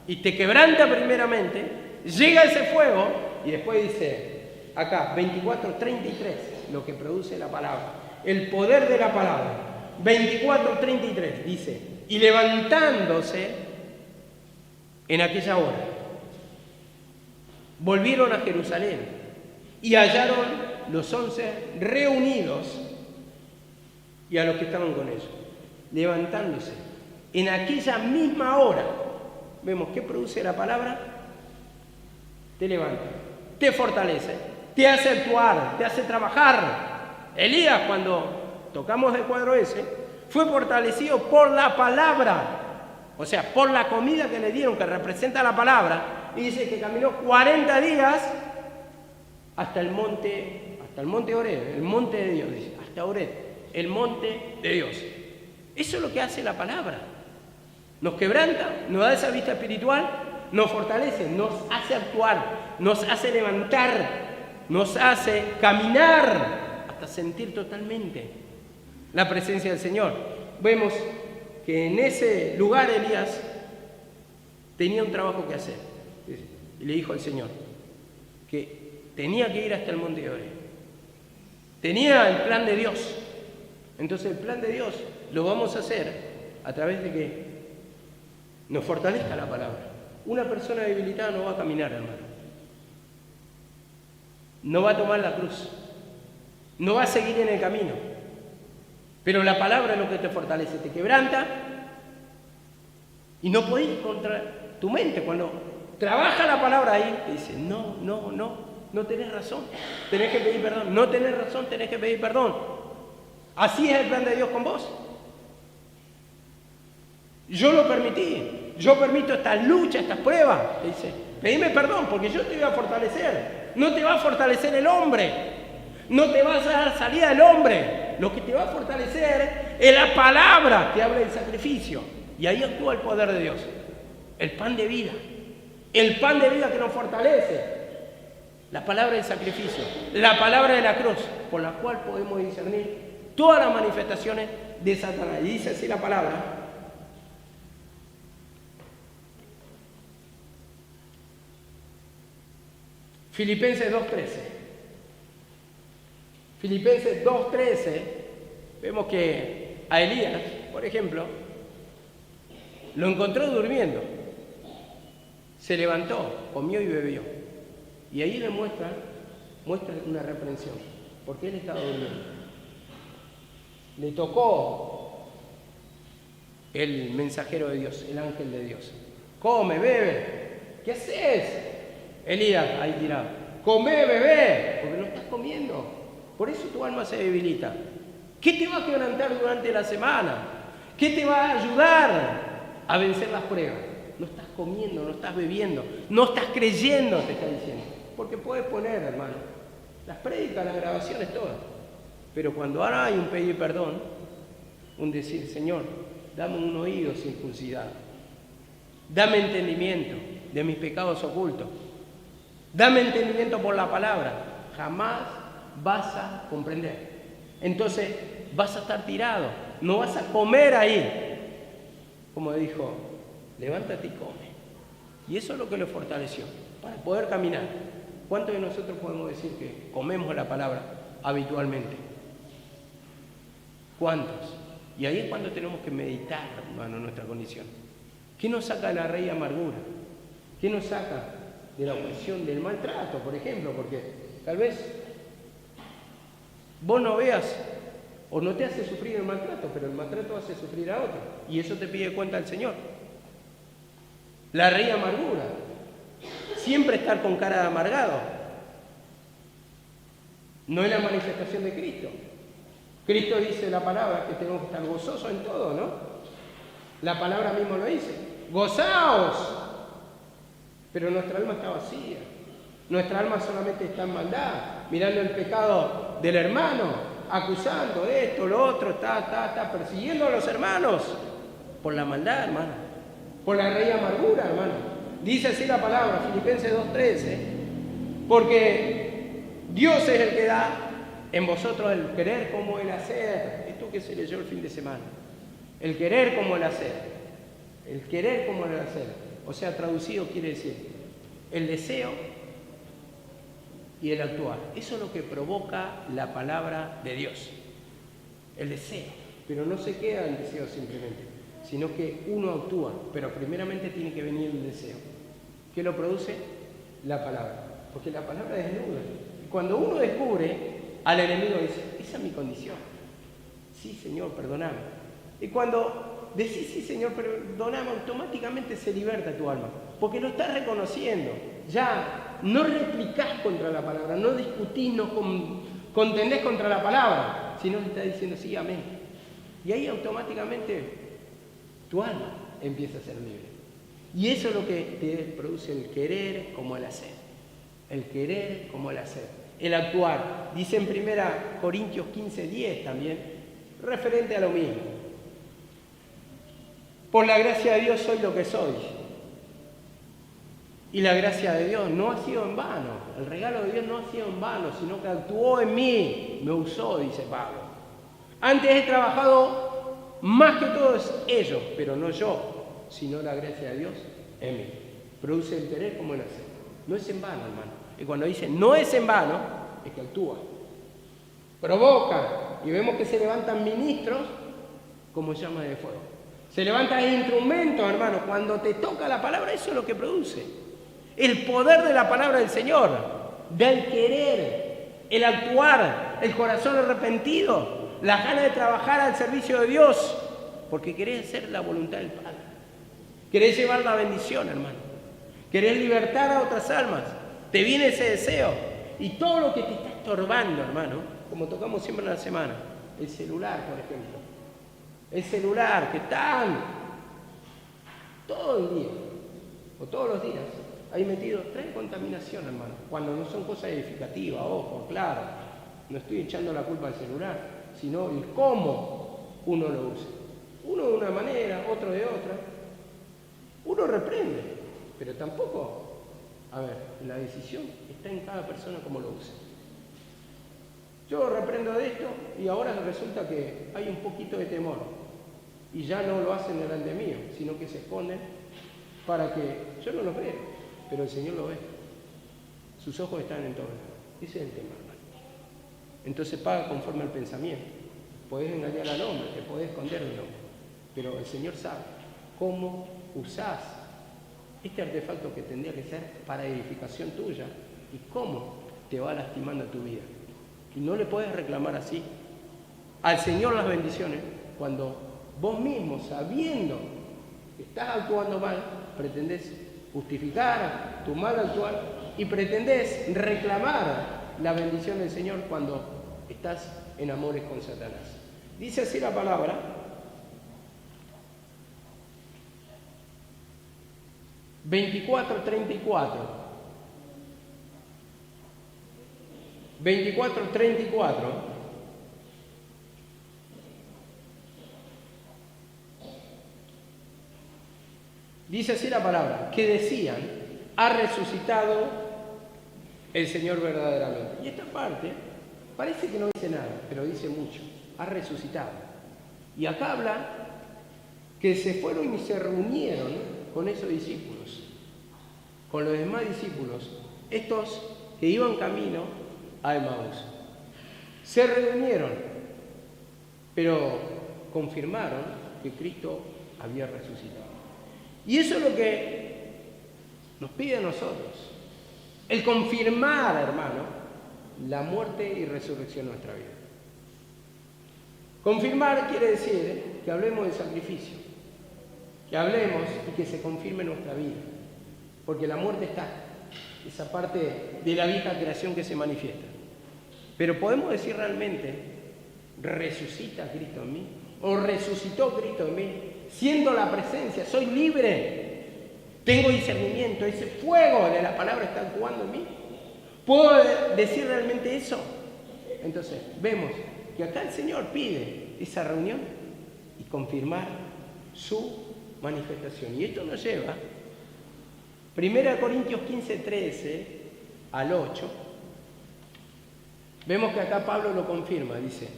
y te quebranta primeramente, llega ese fuego y después dice, acá, 24:33, lo que produce la palabra, el poder de la palabra. 24:33 dice, y levantándose en aquella hora, volvieron a Jerusalén y hallaron los 11 reunidos y a los que estaban con ellos, levantándose en aquella misma hora. Vemos qué produce la palabra. Te levanta, te fortalece, te hace actuar, te hace trabajar. Elías, cuando tocamos el cuadro ese, fue fortalecido por la palabra, o sea, por la comida que le dieron, que representa la palabra. Y dice que caminó 40 días hasta el monte Horeb, el monte de Dios, dice, hasta Horeb, el monte de Dios. Eso es lo que hace la palabra. Nos quebranta, nos da esa vista espiritual, nos fortalece, nos hace actuar, nos hace levantar, nos hace caminar hasta sentir totalmente la presencia del Señor. Vemos que en ese lugar Elías tenía un trabajo que hacer. Y le dijo al Señor que tenía que ir hasta el monte de Horeb. Tenía el plan de Dios. Entonces el plan de Dios lo vamos a hacer a través de que nos fortalezca la palabra. Una persona debilitada no va a caminar, hermano. No va a tomar la cruz. No va a seguir en el camino. Pero la palabra es lo que te fortalece, te quebranta y no podés ir contra tu mente. Cuando trabaja la palabra ahí, te dice, no tenés razón, tenés que pedir perdón, no tenés razón, tenés que pedir perdón. Así es el plan de Dios con vos. Yo lo permití, yo permito estas luchas, estas pruebas. Te dice, pedime perdón porque yo te voy a fortalecer. No te va a fortalecer el hombre, no te vas a dar salida del hombre. Lo que te va a fortalecer es la palabra que habla del sacrificio. Y ahí actúa el poder de Dios, el pan de vida. El pan de vida que nos fortalece, la palabra del sacrificio, la palabra de la cruz, por la cual podemos discernir todas las manifestaciones de Satanás. Y dice así la palabra. Filipenses 2:13. Filipenses 2:13, vemos que a Elías, por ejemplo, lo encontró durmiendo. Se levantó, comió y bebió. Y ahí le muestra una reprensión, porque él estaba durmiendo. Le tocó el mensajero de Dios, el ángel de Dios. Come, bebe. ¿Qué haces? Elías, ahí tirado. Come, bebe, porque no estás comiendo. Por eso tu alma se debilita. ¿Qué te va a quebrantar durante la semana? ¿Qué te va a ayudar a vencer las pruebas? No estás comiendo, no estás bebiendo, no estás creyendo, te está diciendo. Porque puedes poner, hermano, las prédicas, las grabaciones, todas. Pero cuando ahora hay un pedir perdón, un decir, Señor, dame un oído circuncidado. Dame entendimiento de mis pecados ocultos. Dame entendimiento por la palabra. Jamás vas a comprender. Entonces vas a estar tirado, no vas a comer ahí. Como dijo, levántate y come. Y eso es lo que le fortaleció, para poder caminar. ¿Cuántos de nosotros podemos decir que comemos la palabra habitualmente? ¿Cuántos? Y ahí es cuando tenemos que meditar, hermano, nuestra condición. ¿Qué nos saca de la raíz de amargura? ¿Qué nos saca de la opresión del maltrato, por ejemplo? Porque tal vez vos no veas o no te hace sufrir el maltrato, pero el maltrato hace sufrir a otro. Y eso te pide cuenta el Señor. La raíz de amargura. Siempre estar con cara de amargado. No es la manifestación de Cristo. Cristo dice la palabra que tenemos que estar gozosos en todo, ¿no? La palabra mismo lo dice. Gozaos pero nuestra alma está vacía. Nuestra alma solamente está en maldad, mirando el pecado del hermano, acusando esto, lo otro, está persiguiendo a los hermanos por la maldad, hermano, por la raíz amargura, hermano. Dice así la palabra, Filipenses 2:13, porque Dios es el que da en vosotros el querer como el hacer. Esto que se leyó el fin de semana. El querer como el hacer. El querer como el hacer. O sea, traducido quiere decir el deseo y el actuar. Eso es lo que provoca la palabra de Dios. El deseo. Pero no se queda en deseo simplemente, sino que uno actúa. Pero primeramente tiene que venir el deseo. ¿Qué lo produce? La palabra. Porque la palabra desnuda. Y cuando uno descubre al enemigo, dice, esa es mi condición. Sí, Señor, perdóname. Y cuando decís, sí, Señor, perdóname, automáticamente se liberta tu alma. Porque lo estás reconociendo. Ya no replicás contra la palabra, no discutís, no contendés contra la palabra, sino que estás diciendo, sí, amén. Y ahí automáticamente tu alma empieza a ser libre. Y eso es lo que te produce el querer como el hacer. El querer como el hacer. El actuar. Dice en 1 Corintios 15:10 también, referente a lo mismo. Por la gracia de Dios soy lo que soy. Y la gracia de Dios no ha sido en vano. El regalo de Dios no ha sido en vano, sino que actuó en mí. Me usó, dice Pablo. Antes he trabajado más que todos ellos, pero no yo, sino la gracia de Dios en mí. Produce el querer como el hacer. No es en vano, hermano. Y cuando dice no es en vano, es que actúa. Provoca. Y vemos que se levantan ministros como llamas de fuego. Se levantan instrumentos, hermano. Cuando te toca la palabra, eso es lo que produce. El poder de la palabra del Señor, del querer, el actuar, el corazón arrepentido, la ganas de trabajar al servicio de Dios, porque querés hacer la voluntad del Padre. Querés llevar la bendición, hermano. Querés libertar a otras almas. Te viene ese deseo. Y todo lo que te está estorbando, hermano, como tocamos siempre en la semana, el celular, por ejemplo. El celular, que están todo el día, o todos los días, ahí metido, trae contaminación, hermano. Cuando no son cosas edificativas, ojo, claro. No estoy echando la culpa al celular, sino el cómo uno lo usa. Uno de una manera, otro de otra. Uno reprende, pero tampoco, a ver, la decisión está en cada persona como lo usa. Yo reprendo de esto y ahora resulta que hay un poquito de temor. Y ya no lo hacen delante mío, sino que se esconden para que yo no los vea, pero el Señor lo ve. Sus ojos están en todo. Ese es el tema, hermano. Entonces paga conforme al pensamiento. Podés engañar al hombre, te podés esconder del hombre, pero el Señor sabe cómo usás este artefacto que tendría que ser para edificación tuya y cómo te va lastimando tu vida. Y no le puedes reclamar así al Señor las bendiciones cuando vos mismo, sabiendo que estás actuando mal, pretendés justificar tu mal actuar y pretendés reclamar la bendición del Señor cuando estás en amores con Satanás. Dice así la palabra. Veinticuatro, 34. Dice así la palabra, que decían, ha resucitado el Señor verdaderamente. Y esta parte parece que no dice nada, pero dice mucho, ha resucitado. Y acá habla que se fueron y se reunieron con esos discípulos, con los demás discípulos, estos que iban camino a Emaús. Se reunieron, pero confirmaron que Cristo había resucitado. Y eso es lo que nos pide a nosotros, el confirmar, hermano, la muerte y resurrección de nuestra vida. Confirmar quiere decir que hablemos del sacrificio, que hablemos y que se confirme nuestra vida, porque la muerte está, esa parte de la vieja creación que se manifiesta. Pero podemos decir realmente, ¿resucita Cristo en mí? ¿O resucitó Cristo en mí? Siendo la presencia, soy libre. Tengo discernimiento, ese fuego de la palabra está actuando en mí. ¿Puedo decir realmente eso? Entonces, vemos que acá el Señor pide esa reunión y confirmar su manifestación. Y esto nos lleva, 1 Corintios 15, 13 al 8, vemos que acá Pablo lo confirma, dice,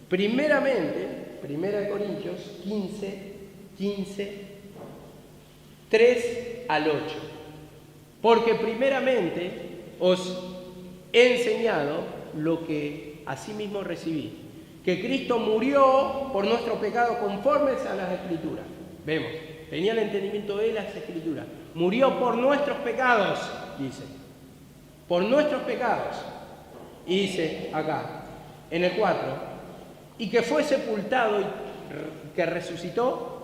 primeramente, 1 Corintios 15, 3 al 8, porque primeramente os he enseñado lo que asimismo recibí, que Cristo murió por nuestro pecado conformes a las Escrituras. Vemos, tenía el entendimiento de las Escrituras. Murió por nuestros pecados, dice. Por nuestros pecados. Y dice acá, en el 4, y que fue sepultado y que resucitó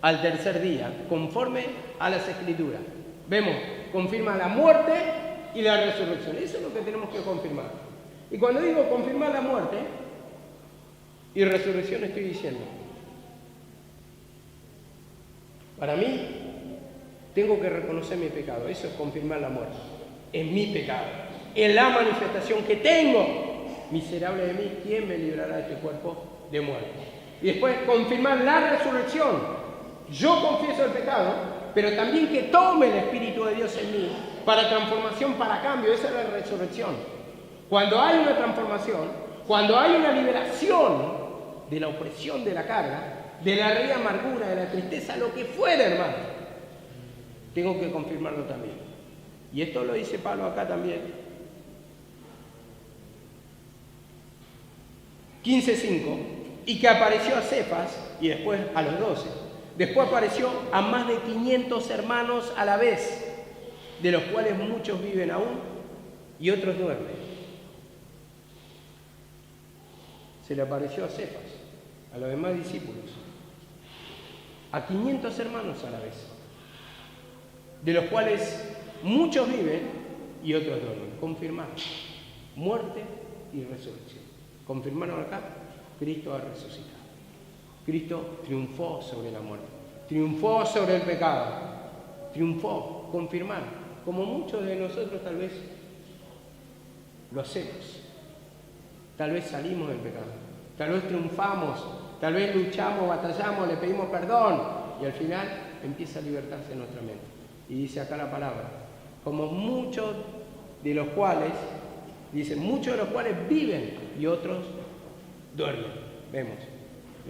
al tercer día, conforme a las Escrituras. Vemos, confirma la muerte y la resurrección. Eso es lo que tenemos que confirmar. Y cuando digo confirmar la muerte y resurrección, estoy diciendo, para mí, tengo que reconocer mi pecado. Eso es confirmar la muerte. Es mi pecado. Es la manifestación que tengo. Miserable de mí, ¿quién me librará de este cuerpo de muerte? Y después, confirmar la resurrección. Yo confieso el pecado, pero también que tome el Espíritu de Dios en mí para transformación, para cambio. Esa es la resurrección. Cuando hay una transformación, cuando hay una liberación de la opresión, de la carga, de la raíz amargura, de la tristeza, lo que fuera, hermano, tengo que confirmarlo también. Y esto lo dice Pablo acá también. 15:5, y que apareció a Cefas y después a los 12. Después apareció a más de 500 hermanos a la vez, de los cuales muchos viven aún y otros duermen. Se le apareció a Cefas, a los demás discípulos, a 500 hermanos a la vez, de los cuales muchos viven y otros duermen. Confirmaron muerte y resurrección. Confirmaron acá, Cristo ha resucitado. Cristo triunfó sobre la muerte, triunfó sobre el pecado, triunfó, confirmaron, como muchos de nosotros tal vez lo hacemos. Tal vez salimos del pecado, tal vez triunfamos, tal vez luchamos, batallamos, le pedimos perdón y al final empieza a libertarse nuestra mente. Y dice acá la palabra, como muchos de los cuales, dice, muchos de los cuales viven y otros duermen. Vemos,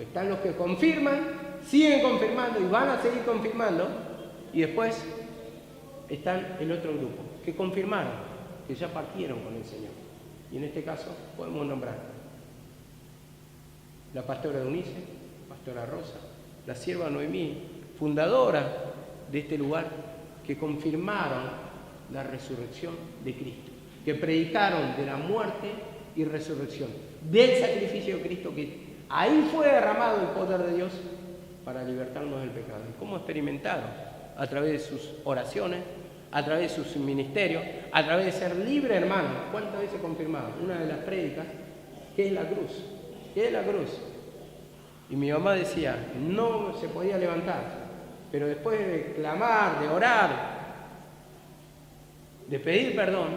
están los que confirman, siguen confirmando y van a seguir confirmando, y después están el otro grupo, que confirmaron, que ya partieron con el Señor. Y en este caso podemos nombrar la pastora Eunice, pastora Rosa, la sierva Noemí, fundadora de este lugar, que confirmaron la resurrección de Cristo, que predicaron de la muerte y resurrección, del sacrificio de Cristo, que ahí fue derramado el poder de Dios para libertarnos del pecado. ¿Y cómo experimentaron? A través de sus oraciones, a través de sus ministerios, a través de ser libre, hermano. ¿Cuántas veces confirmado? Una de las prédicas, ¿qué es la cruz? ¿Qué es la cruz? Y mi mamá decía, no se podía levantar, pero después de clamar, de orar, de pedir perdón,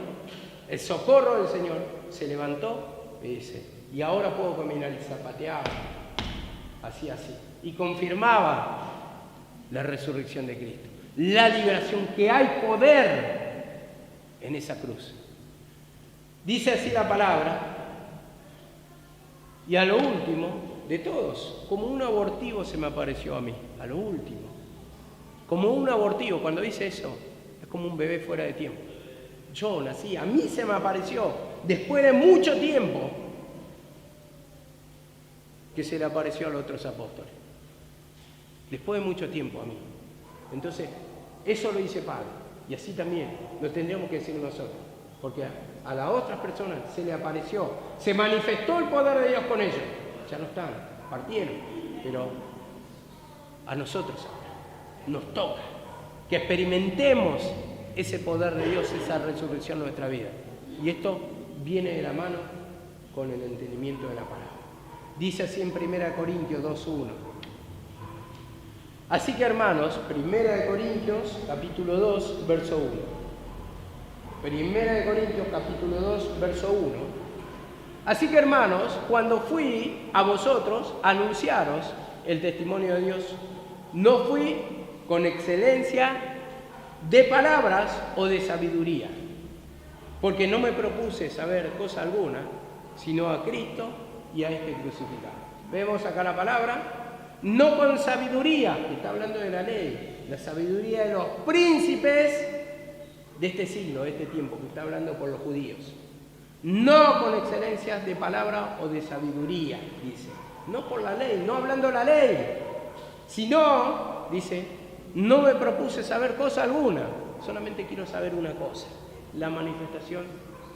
el socorro del Señor, se levantó y dice, y ahora puedo caminar, y zapateaba, así, y confirmaba la resurrección de Cristo, la liberación, que hay poder en esa cruz. Dice así la palabra, y a lo último de todos, como un abortivo se me apareció a mí, a lo último, como un abortivo. Cuando dice eso, es como un bebé fuera de tiempo. Yo nací, a mí se me apareció, después de mucho tiempo, que se le apareció a los otros apóstoles. Después de mucho tiempo a mí. Entonces, eso lo dice Pablo. Y así también lo tendríamos que decir nosotros. Porque a las otras personas se le apareció, se manifestó el poder de Dios con ellos. Ya no están, partieron. Pero a nosotros ahora nos toca que experimentemos ese poder de Dios, esa resurrección en nuestra vida. Y esto viene de la mano con el entendimiento de la palabra. Dice así en 1 Corintios 2:1. Así que hermanos, 1 Corintios capítulo 2, verso 1. 1 Corintios capítulo 2, verso 1. Así que hermanos, cuando fui a vosotros a anunciaros el testimonio de Dios, no fui con excelencia de palabras o de sabiduría, porque no me propuse saber cosa alguna, sino a Cristo y a este crucificado. Vemos acá la palabra, no con sabiduría, que está hablando de la ley, la sabiduría de los príncipes de este siglo, de este tiempo, que está hablando por los judíos. No con excelencias de palabra o de sabiduría, dice. No por la ley, no hablando de la ley, sino, dice, no me propuse saber cosa alguna, solamente quiero saber una cosa, la manifestación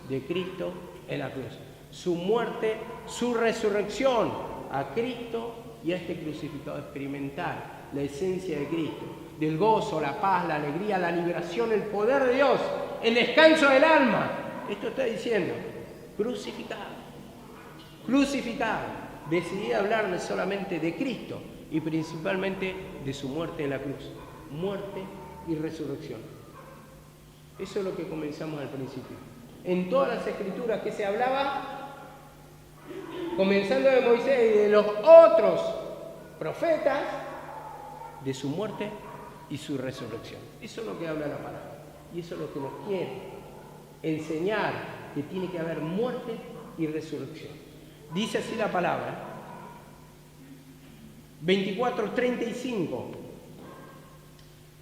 de Cristo en la cruz, su muerte, su resurrección, a Cristo y a este crucificado, experimentar la esencia de Cristo, del gozo, la paz, la alegría, la liberación, el poder de Dios, el descanso del alma. Esto está diciendo, crucificado, crucificado. Decidí hablarle solamente de Cristo y principalmente de su muerte en la cruz, muerte y resurrección. Eso es lo que comenzamos al principio. En todas las escrituras que se hablaba, comenzando de Moisés y de los otros profetas, de su muerte y su resurrección. Eso es lo que habla la palabra. Y eso es lo que nos quiere enseñar, que tiene que haber muerte y resurrección. Dice así la palabra, 24:35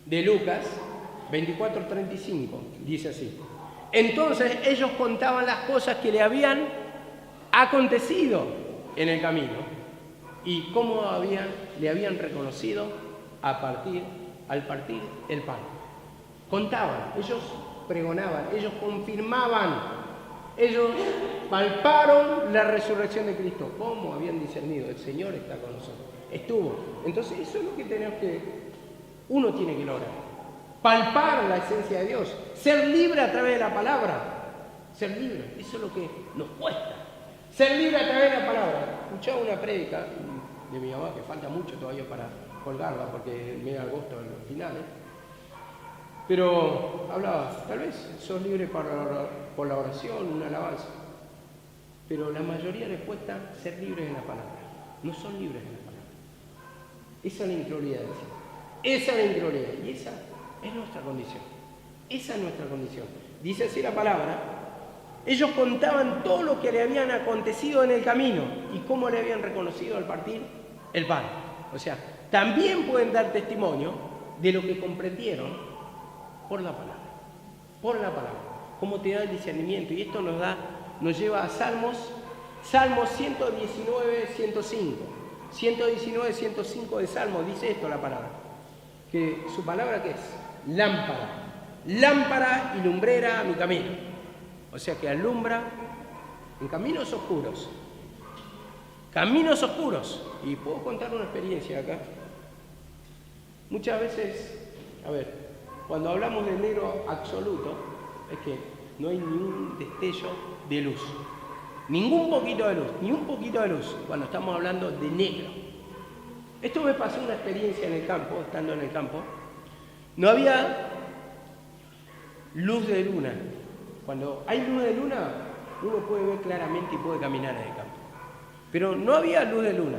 de Lucas, 24:35, dice así. Entonces ellos contaban las cosas que le habían acontecido en el camino y cómo le habían reconocido al partir el pan. Contaban, ellos pregonaban, ellos confirmaban. Ellos palparon la resurrección de Cristo. ¿Cómo habían discernido? El Señor está con nosotros. Estuvo. Entonces eso es lo que uno tiene que lograr. Palpar la esencia de Dios. Ser libre a través de la palabra. Ser libre. Eso es lo que nos cuesta. Ser libre a través de la palabra. Escuchaba una prédica de mi mamá, que falta mucho todavía para colgarla, porque el mes de agosto es los finales. Pero hablaba, tal vez sos libre por la oración, una alabanza, pero la mayoría les cuesta ser libres en la palabra. No son libres en la palabra. Esa es la incredulidad. Esa es la incredulidad. Y esa es nuestra condición. Esa es nuestra condición. Dice así la palabra. Ellos contaban todo lo que le habían acontecido en el camino y cómo le habían reconocido al partir el pan. O sea, también pueden dar testimonio de lo que comprendieron por la palabra. Por la palabra. Cómo te da el discernimiento. Y esto nos lleva a Salmos 119, 105. 119, 105 de Salmos, dice esto la palabra. Que su palabra, ¿qué es? Lámpara. Lámpara y lumbrera a mi camino. O sea que alumbra en caminos oscuros. Caminos oscuros. Y puedo contar una experiencia acá. Muchas veces, cuando hablamos de negro absoluto, es que no hay ni un destello de luz. Ningún poquito de luz, ni un poquito de luz, cuando estamos hablando de negro. Esto me pasó una experiencia en el campo, estando en el campo. No había luz de luna. Cuando hay luz de luna, uno puede ver claramente y puede caminar en el campo. Pero no había luz de luna.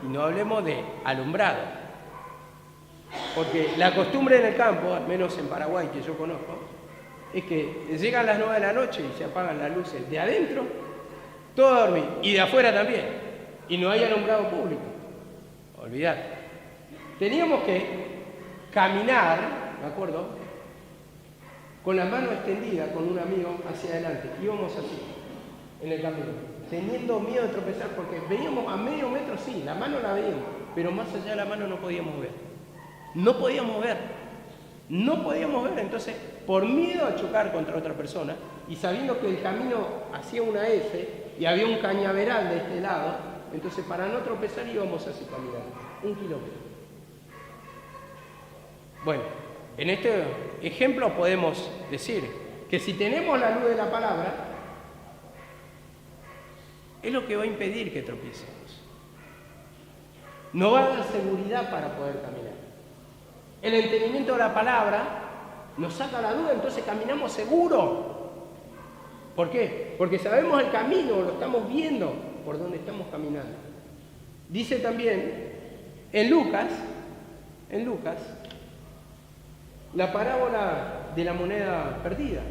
Y no hablemos de alumbrado. Porque la costumbre en el campo, al menos en Paraguay que yo conozco, es que llegan las 9 de la noche y se apagan las luces de adentro, todo a dormir, y de afuera también, y no hay alumbrado público. Olvidate. Teníamos que caminar, me acuerdo, con la mano extendida con un amigo hacia adelante. Íbamos así, en el camino, teniendo miedo de tropezar, porque veníamos a medio metro, sí, la mano la veíamos, pero más allá de la mano no podíamos ver. No podíamos ver, entonces, por miedo a chocar contra otra persona, y sabiendo que el camino hacía una F, y había un cañaveral de este lado, entonces para no tropezar íbamos así caminando, 1 kilómetro. Bueno, en este ejemplo podemos decir que si tenemos la luz de la palabra, es lo que va a impedir que tropiecemos. Nos va a dar seguridad para poder caminar. El entendimiento de la palabra nos saca la duda, entonces caminamos seguro. ¿Por qué? Porque sabemos el camino, lo estamos viendo por donde estamos caminando. Dice también en Lucas, la parábola de la moneda perdida.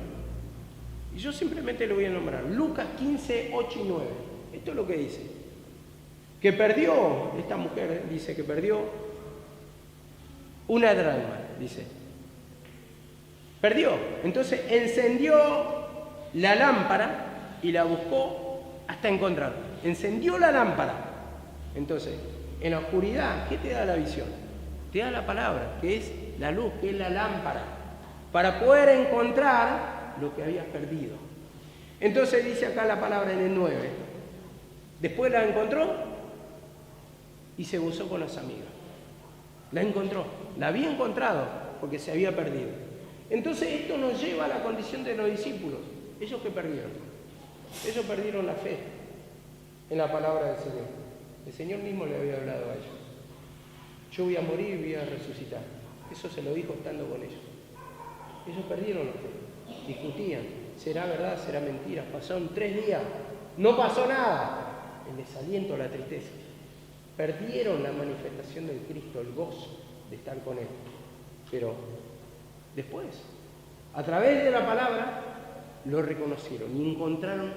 Y yo simplemente lo voy a nombrar. Lucas 15, 8 y 9. Esto es lo que dice. Que perdió, esta mujer dice que perdió una dracma, dice. Perdió. Entonces encendió la lámpara y la buscó hasta encontrarla. Encendió la lámpara. Entonces, en la oscuridad, ¿qué te da la visión? Te da la palabra, que es la luz, que es la lámpara, para poder encontrar lo que habías perdido. Entonces dice acá la palabra en el 9. Después la encontró y se gozó con las amigas. La encontró, la había encontrado porque se había perdido. Entonces esto nos lleva a la condición de los discípulos. Ellos que perdieron. Ellos perdieron la fe en la palabra del Señor. El Señor mismo le había hablado a ellos. Yo voy a morir y voy a resucitar. Eso se lo dijo estando con ellos. Ellos perdieron la fe. Discutían. ¿Será verdad? ¿Será mentira? Pasaron 3 días. No pasó nada. El desaliento, la tristeza. Perdieron la manifestación del Cristo, el gozo de estar con Él. Pero después, a través de la palabra, lo reconocieron y encontraron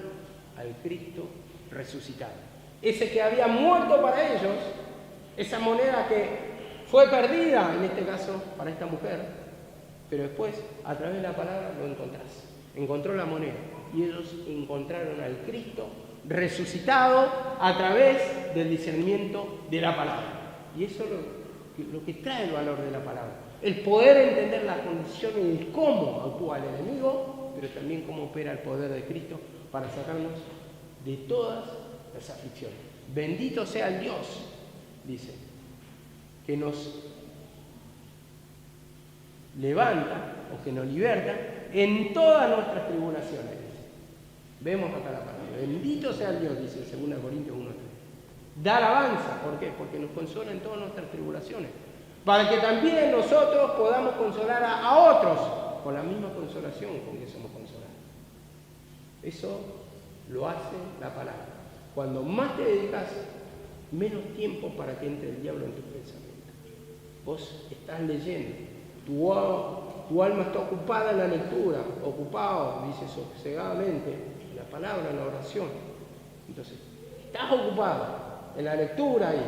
al Cristo resucitado. Ese que había muerto para ellos, esa moneda que fue perdida, en este caso, para esta mujer, pero después, a través de la palabra, lo encontrás. Encontró la moneda y ellos encontraron al Cristo resucitado a través del discernimiento de la palabra. Y eso es lo que trae el valor de la palabra. El poder entender las condiciones y el cómo actúa el enemigo, pero también cómo opera el poder de Cristo para sacarnos de todas las aflicciones. Bendito sea el Dios, dice, que nos levanta o que nos liberta en todas nuestras tribulaciones. Vemos acá la palabra. Bendito sea el Dios, dice en 2 Corintios 1:3. Da alabanza, ¿por qué? Porque nos consola en todas nuestras tribulaciones. Para que también nosotros podamos consolar a otros con la misma consolación con que somos consolados. Eso lo hace la palabra. Cuando más te dedicas, menos tiempo para que entre el diablo en tus pensamientos. Vos estás leyendo, tu alma está ocupada en la lectura, ocupado, dice sosegadamente, en la palabra, en la oración. Entonces, estás ocupado en la lectura ahí.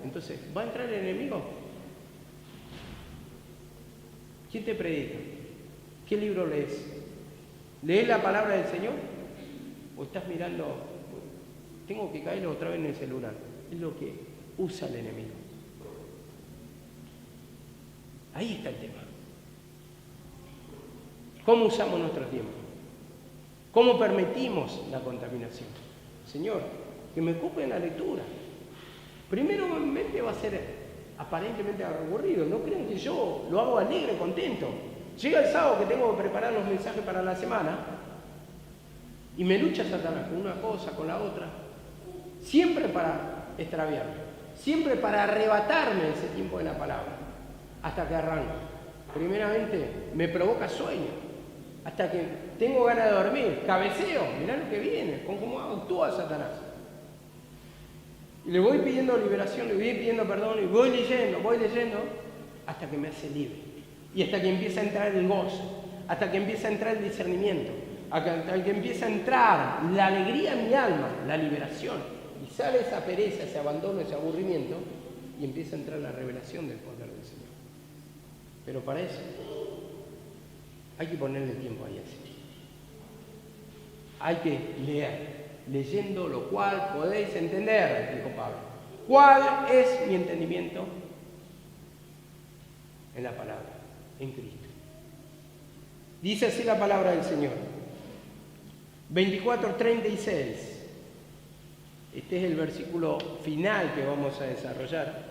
Entonces, ¿va a entrar el enemigo? ¿Quién te predica? ¿Qué libro lees? ¿Lees la palabra del Señor? ¿O estás mirando, tengo que caer otra vez en el celular? Es lo que usa el enemigo. Ahí está el tema. ¿Cómo usamos nuestro tiempo? ¿Cómo permitimos la contaminación? Señor, que me ocupe en la lectura. Primeramente va a ser aparentemente aburrido. No crean que yo lo hago alegre, contento. Llega el sábado que tengo que preparar los mensajes para la semana y me lucha Satanás con una cosa, con la otra. Siempre para extraviarme. Siempre para arrebatarme ese tiempo de la palabra. Hasta que arranco. Primeramente me provoca sueño. Hasta que tengo ganas de dormir. Cabeceo. Mirá lo que viene. Con cómo actúa Satanás. Y le voy pidiendo liberación, le voy pidiendo perdón y voy leyendo, hasta que me hace libre. Y hasta que empieza a entrar el gozo, hasta que empieza a entrar el discernimiento, hasta que empieza a entrar la alegría en mi alma, la liberación. Y sale esa pereza, ese abandono, ese aburrimiento, y empieza a entrar la revelación del poder del Señor. Pero para eso hay que ponerle tiempo ahí así. Hay que leer. Leyendo lo cual podéis entender, dijo Pablo. ¿Cuál es mi entendimiento? En la palabra, en Cristo. Dice así la palabra del Señor. 24:36. Este es el versículo final que vamos a desarrollar.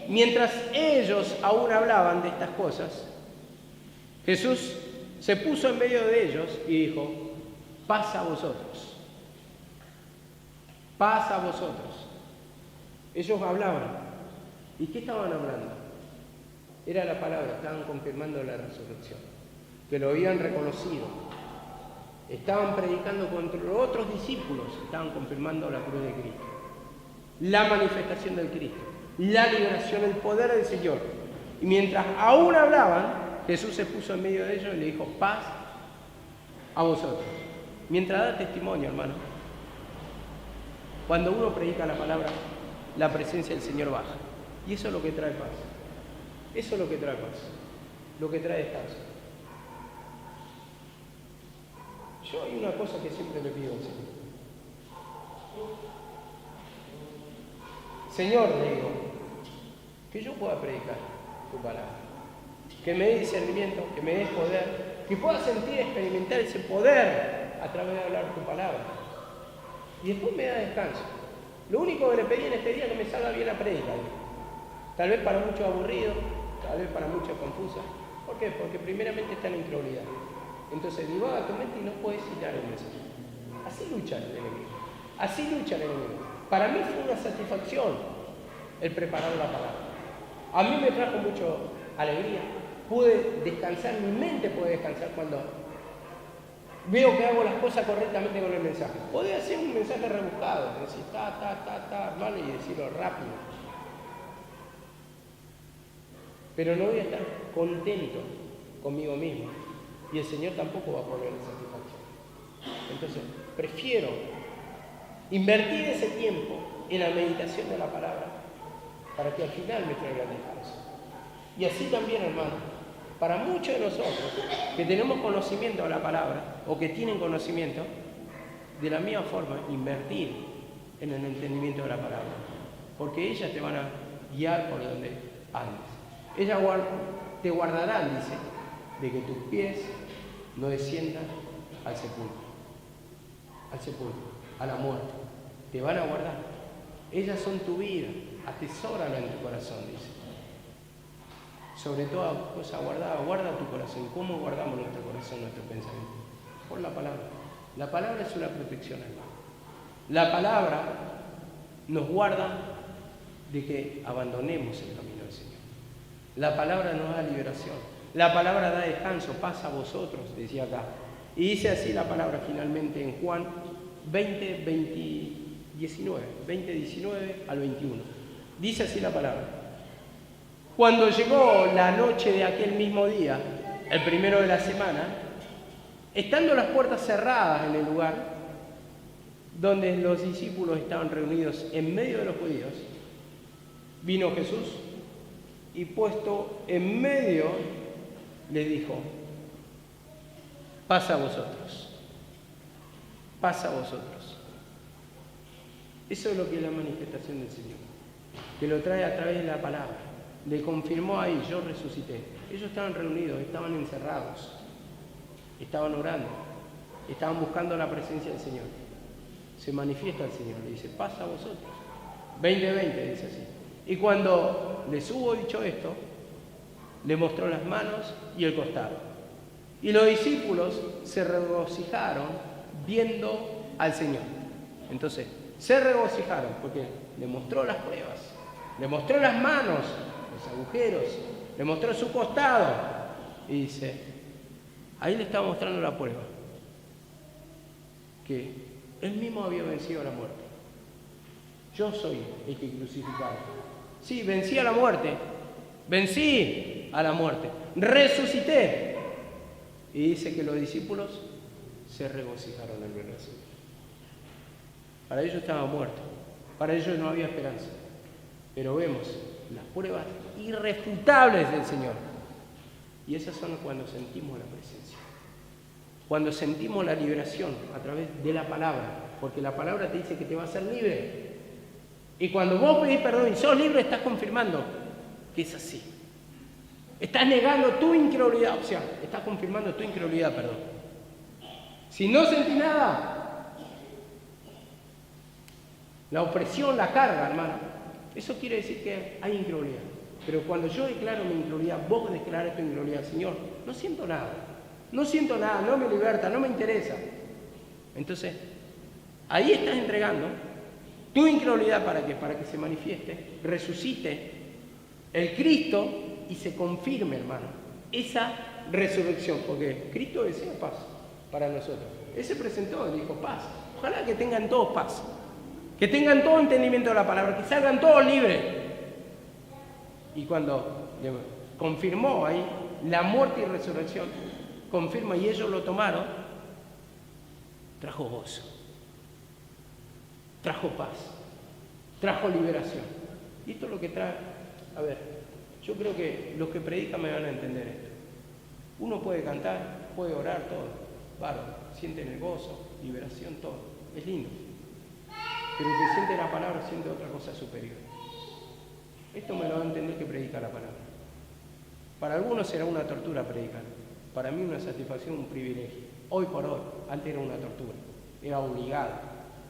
Mientras ellos aún hablaban de estas cosas, Jesús se puso en medio de ellos y dijo: paz a vosotros. Paz a vosotros. Ellos hablaban. ¿Y qué estaban hablando? Era la palabra, estaban confirmando la resurrección, que lo habían reconocido. Estaban predicando contra los otros discípulos, estaban confirmando la cruz de Cristo, la manifestación del Cristo, la liberación, el poder del Señor. Y mientras aún hablaban, Jesús se puso en medio de ellos y le dijo, paz a vosotros. Mientras da testimonio, hermano, cuando uno predica la palabra, la presencia del Señor baja. Y eso es lo que trae paz. Eso es lo que trae paz, lo que trae descanso. Yo hay una cosa que siempre le pido al Señor. Señor, le digo, que yo pueda predicar tu palabra, que me dé discernimiento, que me dé poder, que pueda sentir, experimentar ese poder a través de hablar tu palabra. Y después me da descanso. Lo único que le pedí en este día es que me salga bien la prédica. Tal vez para muchos aburrido, tal vez para muchos confusa. ¿Por qué? Porque primeramente está en la incredulidad. Entonces divaga tu mente y no puedes citar el mensaje. Así lucha el enemigo. Así lucha el enemigo. Para mí fue una satisfacción el preparar la palabra. A mí me trajo mucho alegría. Pude descansar, mi mente puede descansar cuando veo que hago las cosas correctamente con el mensaje. Podría hacer un mensaje rebuscado, decir hermano, y decirlo rápido. Pero no voy a estar contento conmigo mismo. Y el Señor tampoco va a poner satisfacción. Entonces, prefiero invertir ese tiempo en la meditación de la palabra para que al final me traiga el descanso. Y así también, hermano, para muchos de nosotros que tenemos conocimiento de la palabra o que tienen conocimiento, de la misma forma, invertir en el entendimiento de la palabra. Porque ellas te van a guiar por donde andes. Ellas te guardarán, dice, de que tus pies no desciendan al sepulcro, a la muerte. Te van a guardar. Ellas son tu vida, atesórala en tu corazón, dice. Sobre toda cosa guardada, guarda tu corazón. ¿Cómo guardamos nuestro corazón, nuestro pensamiento? Por la palabra. La palabra es una protección, hermano. La palabra nos guarda de que abandonemos el camino del Señor. La palabra nos da liberación. La palabra da descanso, paz a vosotros, decía acá. Y dice así la palabra finalmente en Juan 19 al 21. Dice así la palabra. Cuando llegó la noche de aquel mismo día, el primero de la semana, estando las puertas cerradas en el lugar donde los discípulos estaban reunidos en medio de los judíos, vino Jesús y puesto en medio les dijo, paz a vosotros, paz a vosotros. Eso es lo que es la manifestación del Señor, que lo trae a través de la palabra. Le confirmó ahí, yo resucité. Ellos estaban reunidos, estaban encerrados, estaban orando, estaban buscando la presencia del Señor. Se manifiesta el Señor, le dice, paz a vosotros. 20:20 dice así. Y cuando les hubo dicho esto, le mostró las manos y el costado. Y los discípulos se regocijaron viendo al Señor. Entonces, se regocijaron porque le mostró las pruebas, le mostró las manos, los agujeros, le mostró su costado. Y dice, ahí le estaba mostrando la prueba, que él mismo había vencido a la muerte. Yo soy el que crucificaba. Sí, vencí a la muerte, vencí a la muerte, resucité. Y dice que los discípulos se regocijaron al verlo así. Para ellos estaba muerto, para ellos no había esperanza. Pero vemos las pruebas irrefutables del Señor. Y esas son cuando sentimos la presencia. Cuando sentimos la liberación a través de la palabra. Porque la palabra te dice que te va a hacer libre. Y cuando vos pedís perdón y sos libre, estás confirmando que es así. Estás negando tu incredulidad, o sea, estás confirmando tu incredulidad, perdón. Si no sentís nada, la opresión, la carga, hermano, eso quiere decir que hay incredulidad. Pero cuando yo declaro mi incredulidad, vos declarás tu incredulidad, Señor, no siento nada, no me liberta, no me interesa. Entonces, ahí estás entregando tu incredulidad para que se manifieste, resucite el Cristo y se confirme, hermano, esa resurrección, porque Cristo desea paz para nosotros. Él se presentó y dijo paz. Ojalá que tengan todos paz, que tengan todo entendimiento de la palabra, que salgan todos libres. Y cuando confirmó ahí la muerte y resurrección, confirma y ellos lo tomaron, trajo gozo, trajo paz, trajo liberación. Y esto es lo que trae, a ver, yo creo que los que predican me van a entender esto. Uno puede cantar, puede orar, todo, bárbaro, sienten el gozo, liberación, todo, es lindo. Pero el que siente la palabra siente otra cosa superior. Esto me lo va a entender que predica la palabra. Para algunos será una tortura predicar, para mí una satisfacción, un privilegio. Hoy por hoy, antes era una tortura, era obligado.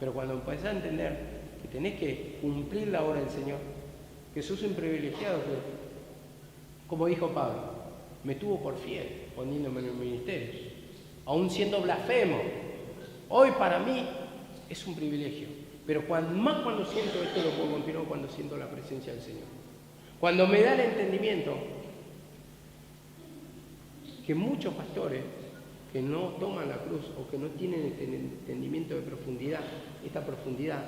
Pero cuando empecé a entender que tenés que cumplir la obra del Señor, que sos un privilegiado, que, como dijo Pablo, me tuvo por fiel poniéndome en el ministerio, aún siendo blasfemo. Hoy para mí es un privilegio, pero más cuando siento esto lo puedo continuar cuando siento la presencia del Señor. Cuando me da el entendimiento que muchos pastores que no toman la cruz o que no tienen el entendimiento de profundidad, esta profundidad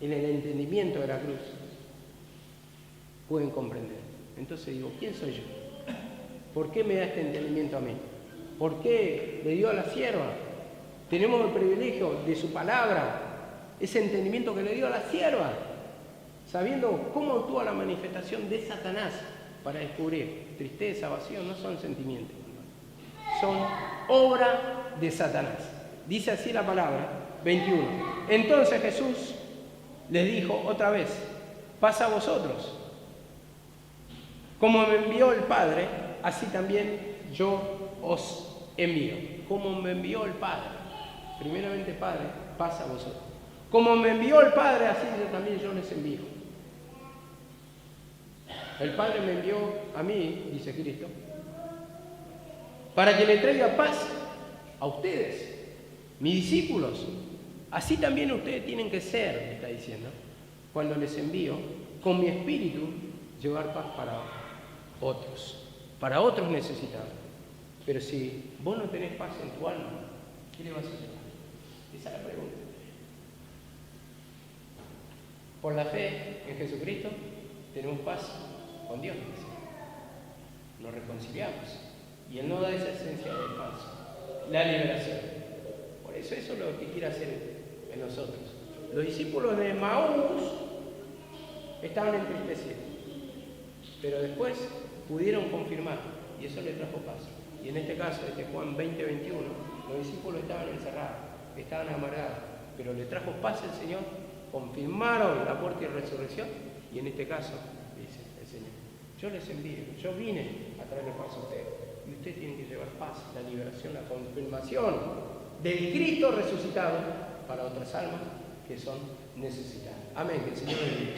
en el entendimiento de la cruz, pueden comprender. Entonces digo, ¿quién soy yo? ¿Por qué me da este entendimiento a mí? ¿Por qué le dio a la sierva? Tenemos el privilegio de su palabra, ese entendimiento que le dio a la sierva, sabiendo cómo actúa la manifestación de Satanás para descubrir tristeza, vacío, no son sentimientos, son obra de Satanás. Dice así la palabra, 21. Entonces Jesús les dijo otra vez, paz a vosotros. Como me envió el Padre, así también yo os envío. Como me envió el Padre. Primeramente, Padre, paz a vosotros. Como me envió el Padre, así también yo les envío. El Padre me envió a mí, dice Cristo, para que le traiga paz a ustedes, mis discípulos. Así también ustedes tienen que ser, me está diciendo, cuando les envío, con mi espíritu, llevar paz para otros necesitados. Pero si vos no tenés paz en tu alma, ¿qué le vas a llevar? Esa es la pregunta. Por la fe en Jesucristo, tenemos paz con Dios. Nos reconciliamos. Y Él nos da esa esencia de paz, la liberación. Por eso es lo que quiere hacer en nosotros. Los discípulos de Maús estaban entristecidos, pero después pudieron confirmar y eso les trajo paz. Y en este caso, desde Juan 20:21, los discípulos estaban encerrados, estaban amargados, pero le trajo paz el Señor, confirmaron la muerte y resurrección, y en este caso, dice el Señor, yo les envío, yo vine a traerle paz a ustedes, y ustedes tienen que llevar paz, la liberación, la confirmación del Cristo resucitado para otras almas que son necesitadas. Amén, que el Señor bendiga.